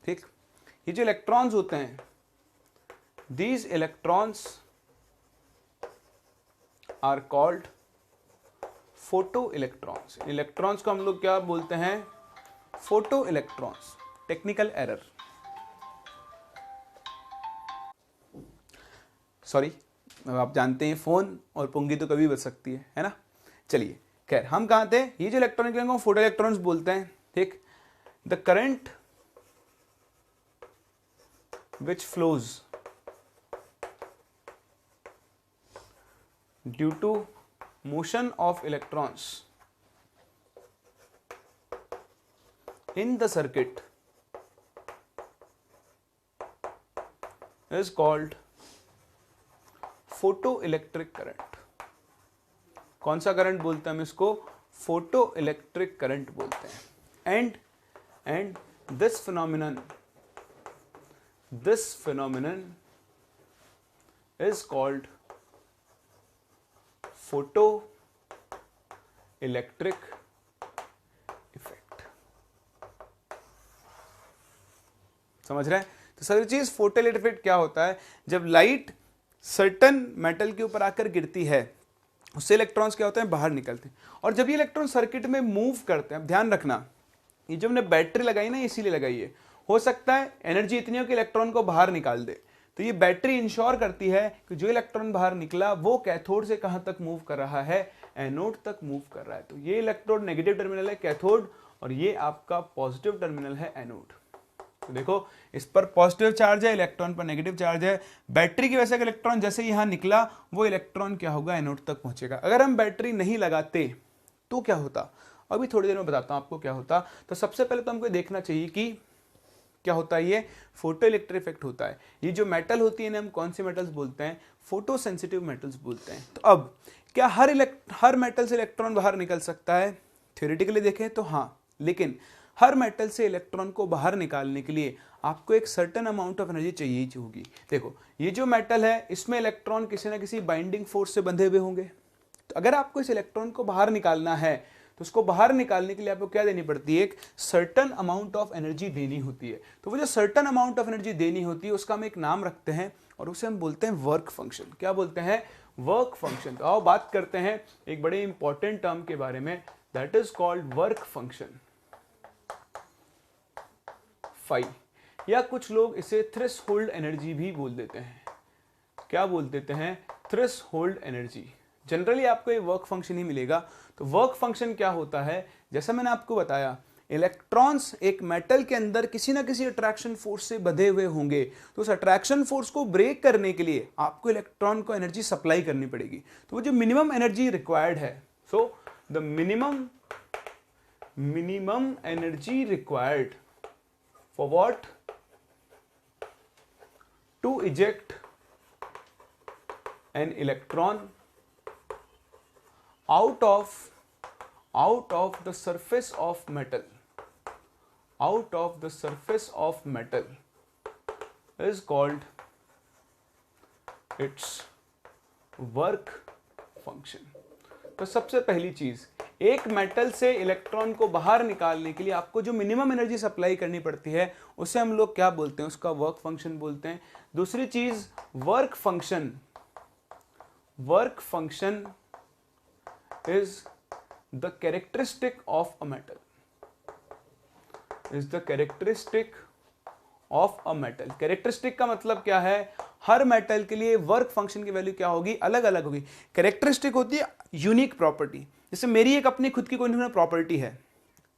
ठीक, ये जो इलेक्ट्रॉन्स होते हैं, these electrons are called photo electrons. Electrons को हम लोग क्या बोलते हैं, photo electrons. Technical error, sorry, आप जानते हैं फोन और पुंगी तो कभी बच सकती है ना। चलिए खैर, हम कहाँ थे, ये जो इलेक्ट्रॉन को फोटो इलेक्ट्रॉन्स बोलते हैं। ठीक, the current which flows due to motion of electrons in the circuit is called photoelectric current। कौन सा करंट बोलते हैं हम इसको, फोटो इलेक्ट्रिक करंट बोलते हैं। and this phenomenon is called photo electric effect. समझ रहे हैं। तो सारी चीज फोटो इलेक्ट्रिक इफेक्ट क्या होता है, जब लाइट सर्टन मेटल के ऊपर आकर गिरती है, उससे इलेक्ट्रॉन्स क्या होते हैं, बाहर निकलते हैं। और जब ये इलेक्ट्रॉन सर्किट में मूव करते हैं, अब ध्यान रखना, ये जो हमने बैटरी लगाई ना, इसीलिए लगाई है। हो सकता है एनर्जी इतनी हो कि इलेक्ट्रॉन को बाहर निकाल दे, तो ये बैटरी इंश्योर करती है कि जो इलेक्ट्रॉन बाहर निकला वो कैथोड से कहां तक मूव कर रहा है, एनोड तक मूव कर रहा है। तो ये इलेक्ट्रोड नेगेटिव टर्मिनल है कैथोड, और ये आपका पॉजिटिव टर्मिनल है एनोड। तो देखो, इस पर पॉजिटिव चार्ज है, इलेक्ट्रॉन पर नेगेटिव चार्ज है। बैटरी की वजह से इलेक्ट्रॉन जैसे यहां निकला, वो इलेक्ट्रॉन क्या होगा, एनोड तक पहुंचेगा। अगर हम बैटरी नहीं लगाते तो क्या होता, अभी थोड़ी देर में बताता हूं आपको क्या होता। तो सबसे पहले तो हमको देखना चाहिए कि क्या होता है, ये फोटो इलेक्ट्रिक इफेक्ट होता है। ये जो मेटल होती है ना, हम कौन सी मेटल्स बोलते हैं, फोटो सेंसिटिव मेटल्स बोलते हैं। तो अब क्या हर मेटल से इलेक्ट्रॉन बाहर निकल सकता है, थ्योरेटिकली देखें तो हाँ, लेकिन हर मेटल से इलेक्ट्रॉन को बाहर निकालने के लिए आपको एक सर्टेन अमाउंट ऑफ एनर्जी चाहिए ही होगी। देखो, ये जो मेटल है, इसमें इलेक्ट्रॉन किसी ना किसी बाइंडिंग फोर्स से बंधे हुए होंगे। तो अगर आपको इस इलेक्ट्रॉन को बाहर निकालना है, तो उसको बाहर निकालने के लिए आपको क्या देनी पड़ती है, एक सर्टन अमाउंट ऑफ एनर्जी देनी होती है। तो वो जो सर्टन अमाउंट ऑफ एनर्जी देनी होती है, उसका हम एक नाम रखते हैं और उसे हम बोलते हैं वर्क फंक्शन। क्या बोलते हैं, वर्क फंक्शन। तो आओ बात करते हैं एक बड़े इंपॉर्टेंट टर्म के बारे में, that is called work function, phi, या कुछ लोग इसे थ्रेशोल्ड एनर्जी भी बोल देते हैं। क्या बोल देते हैं, थ्रेशोल्ड एनर्जी। जनरली आपको ये वर्क फंक्शन ही मिलेगा। तो वर्क फंक्शन क्या होता है, जैसा मैंने आपको बताया, इलेक्ट्रॉन्स एक मेटल के अंदर किसी ना किसी अट्रैक्शन फोर्स से बंधे हुए होंगे। तो उस अट्रैक्शन फोर्स को ब्रेक करने के लिए आपको इलेक्ट्रॉन को एनर्जी सप्लाई करनी पड़ेगी। तो वो जो मिनिमम एनर्जी रिक्वायर्ड है, so the minimum energy required for what, to eject an electron out of the surface of metal is called its work function। तो सबसे पहली चीज, एक मेटल से इलेक्ट्रॉन को बाहर निकालने के लिए आपको जो मिनिमम एनर्जी सप्लाई करनी पड़ती है उसे हम लोग क्या बोलते हैं, उसका वर्क फंक्शन बोलते हैं। दूसरी चीज work function is the characteristic of a metal, is the characteristic of a metal. Characteristic का मतलब क्या है, हर मेटल के लिए वर्क फंक्शन की वैल्यू क्या होगी, अलग अलग होगी। कैरेक्टरिस्टिक होती है यूनिक प्रॉपर्टी, जैसे मेरी एक अपनी खुद की कोई ना प्रॉपर्टी है,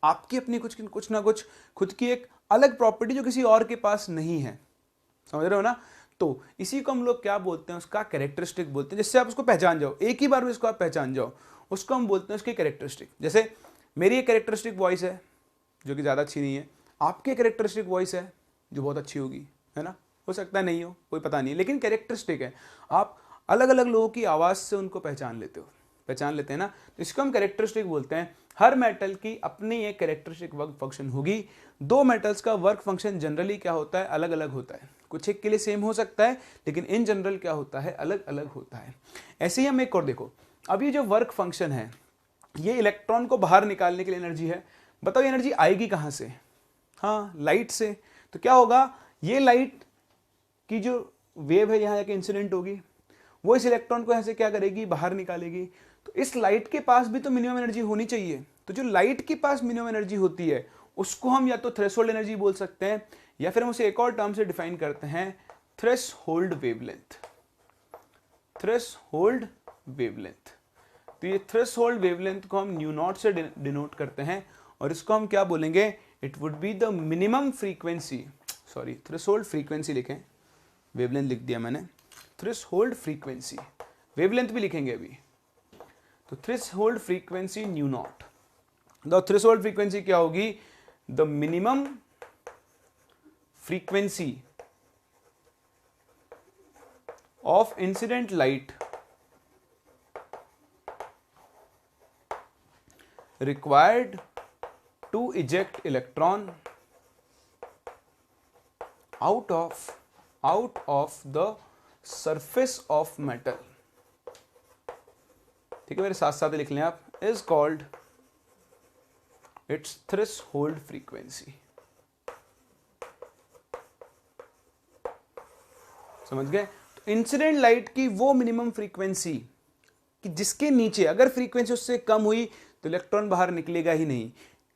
आपकी अपनी कुछ ना कुछ खुद की एक अलग प्रॉपर्टी जो किसी और के पास नहीं है, समझ रहे हो ना। तो इसी को हम लोग क्या बोलते हैं, उसका कैरेक्टरिस्टिक बोलते हैं, जिससे आप उसको पहचान जाओ, एक ही बार में इसको आप पहचान जाओ, उसको हम बोलते हैं उसकी कैरेक्टरिस्टिक। जैसे मेरी एक कैरेक्टरिस्टिक वॉइस है जो कि ज़्यादा अच्छी नहीं है, आपकी कैरेक्टरिस्टिक वॉइस है जो बहुत अच्छी होगी, है ना, हो सकता है नहीं हो, कोई पता नहीं, लेकिन कैरेक्टरिस्टिक है। आप अलग अलग लोगों की आवाज़ से उनको पहचान लेते हैं ना, तो इसको हम कैरेक्टरिस्टिक बोलते हैं। हर मेटल की अपनी एक कैरेक्टरिस्टिक वर्क फंक्शन होगी। दो मेटल्स का वर्क फंक्शन जनरली क्या होता है, अलग अलग होता है, कुछ एक के लिए सेम हो सकता है लेकिन इन जनरल क्या होता है, अलग अलग होता है। ऐसे ही हम एक और देखो, अब ये जो वर्क फंक्शन है ये इलेक्ट्रॉन को बाहर निकालने के लिए एनर्जी है। बताओ ये एनर्जी आएगी कहाँ से, हाँ लाइट से। तो क्या होगा, ये लाइट की जो वेव है यहाँ जाके इंसिडेंट होगी, वो इस इलेक्ट्रॉन को यहाँ से क्या करेगी, बाहर निकालेगी। तो इस लाइट के पास भी तो मिनिमम एनर्जी होनी चाहिए। तो जो लाइट के पास मिनिमम एनर्जी होती है उसको हम या तो थ्रेशोल्ड एनर्जी बोल सकते हैं, या फिर हम उसे एक और टर्म से डिफाइन करते हैं, थ्रेशोल्ड वेवलेंथ। थ्रेशोल्ड वेवलेंथ, तो ये थ्रेशोल्ड वेवलेंथ को हम न्यू नॉट से डिनोट करते हैं, और इसको हम क्या बोलेंगे, it would be the minimum frequency, sorry threshold frequency लिखें, वेवलेंथ लिख दिया मैंने, थ्रेशोल्ड फ्रीक्वेंसी, वेवलेंथ भी लिखेंगे अभी। तो threshold frequency new not, the threshold frequency क्या होगी, the minimum frequency of incident light required to eject electron out of the surface of metal, ठीक है, मेरे साथ साथ लिख लें आप, is called its threshold frequency। समझ गए। तो इंसिडेंट लाइट की वो मिनिमम फ्रीक्वेंसी कि जिसके नीचे अगर फ्रीक्वेंसी उससे कम हुई तो इलेक्ट्रॉन बाहर निकलेगा ही नहीं।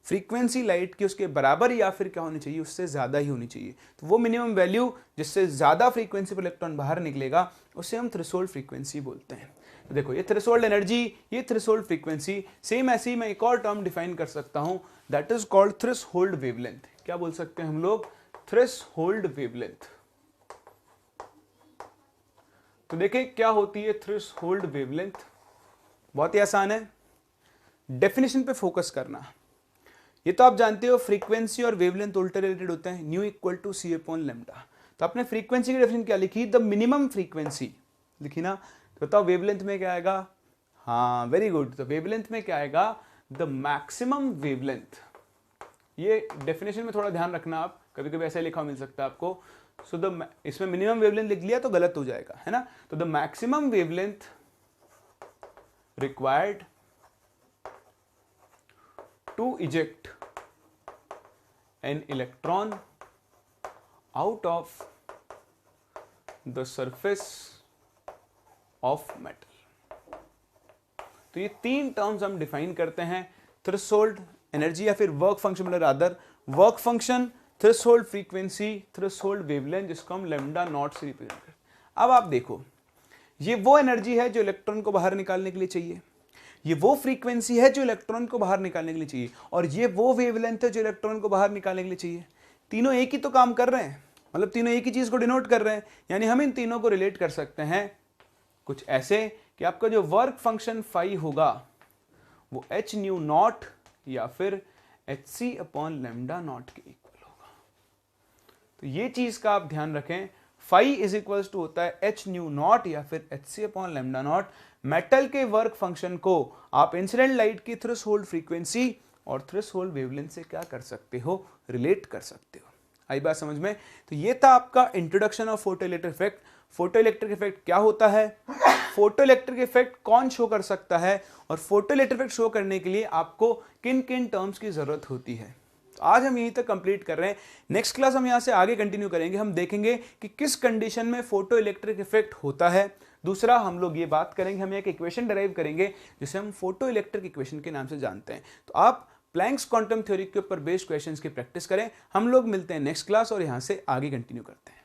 फ्रीक्वेंसी लाइट की उसके बराबर या फिर क्या होनी चाहिए, उससे ज़्यादा ही होनी चाहिए। तो वो मिनिमम वैल्यू जिससे ज़्यादा फ्रीक्वेंसी पर इलेक्ट्रॉन बाहर निकलेगा उसे हम थ्रेशोल्ड फ्रीक्वेंसी बोलते हैं। तो देखो ये थ्रेशोल्ड एनर्जी, ये थ्रेशोल्ड फ्रीक्वेंसी, सेम ऐसे ही मैं एक और टर्म डिफाइन कर सकता हूँ, that is called threshold wavelength. क्या बोल सकते हैं हम लोग, थ्रेशोल्ड वेवलेंथ। तो देखिए क्या होती है थ्रेशोल्ड वेवलेंथ, बहुत ही आसान है, डेफिनेशन पे फोकस करना। ये तो आप जानते हो फ्रीक्वेंसी और वेवलेंथ उल्टे रिलेटेड होते हैं, nu equal to C upon lambda. तो आपने फ्रीक्वेंसी की डेफिनेशन क्या लिखी, द मिनिमम फ्रीक्वेंसी लिखी ना। तो बताओ वेवलेंथ में क्या आएगा, हाँ वेरी गुड, तो वेवलेंथ में क्या आएगा, द मैक्सिमम वेवलेंथ। ये डेफिनेशन में थोड़ा ध्यान रखना, आप कभी कभी ऐसा लिखा मिल सकता है आपको। सो द इसमें मिनिमम वेवलेंथ लिख लिया तो गलत हो जाएगा, है ना। तो the maximum wavelength required to eject an electron out of the surface of metal। तो ये तीन टर्म्स हम डिफाइन करते हैं, थ्रेशोल्ड एनर्जी या फिर वर्क फंक्शन, मतलब rather work function, threshold frequency, threshold wavelength, जिसको हम लैम्डा नॉट से रिप्रेजेंट करते हैं। अब आप देखो ये वो एनर्जी है जो इलेक्ट्रॉन को बाहर निकालने के लिए चाहिए, ये वो फ्रीक्वेंसी है जो इलेक्ट्रॉन को बाहर निकालने के लिए चाहिए, और ये वो वेवलेंथ है जो इलेक्ट्रॉन को बाहर निकालने के लिए चाहिए। तीनों एक ही तो काम कर रहे हैं, मतलब तीनों एक ही चीज को डिनोट कर रहे हैं। यानी हम इन तीनों को रिलेट कर सकते हैं कुछ ऐसे कि आपका जो वर्क फंक्शन फाई होगा वो एच न्यू नॉट या फिर H C upon lambda naught के इक्वल होगा। तो ये चीज का आप ध्यान रखें, फाई इज इक्वल्स टू होता है एच न्यू नॉट या फिर H C upon lambda naught. Metal के वर्क फंक्शन को आप इंसिडेंट लाइट की थ्रेशोल्ड फ्रीक्वेंसी और थ्रेशोल्ड वेवलेंथ से क्या कर सकते हो, रिलेट कर सकते हो। आई बात समझ में। तो ये था आपका introduction of photoelectric effect. Photoelectric effect क्या होता है, फोटो इलेक्ट्रिक इफेक्ट कौन शो कर सकता है और फोटो इलेक्ट्रिक इफेक्ट शो करने के लिए आपको किन किन टर्म्स की जरूरत होती है। तो आज हम यहीं तक कंप्लीट कर रहे हैं। नेक्स्ट क्लास हम यहां से आगे कंटिन्यू करेंगे। हम देखेंगे कि किस कंडीशन में फोटो इलेक्ट्रिक इफेक्ट होता है। दूसरा हम लोग ये बात करेंगे, हम एक इक्वेशन डिराइव करेंगे जिसे हम फोटो इलेक्ट्रिक इक्वेशन के नाम से जानते हैं। तो आप प्लैंक्स क्वांटम थ्योरी के ऊपर बेस्ड क्वेश्चंस की प्रैक्टिस करें। हम लोग मिलते हैं नेक्स्ट क्लास और यहां से आगे कंटिन्यू करते हैं।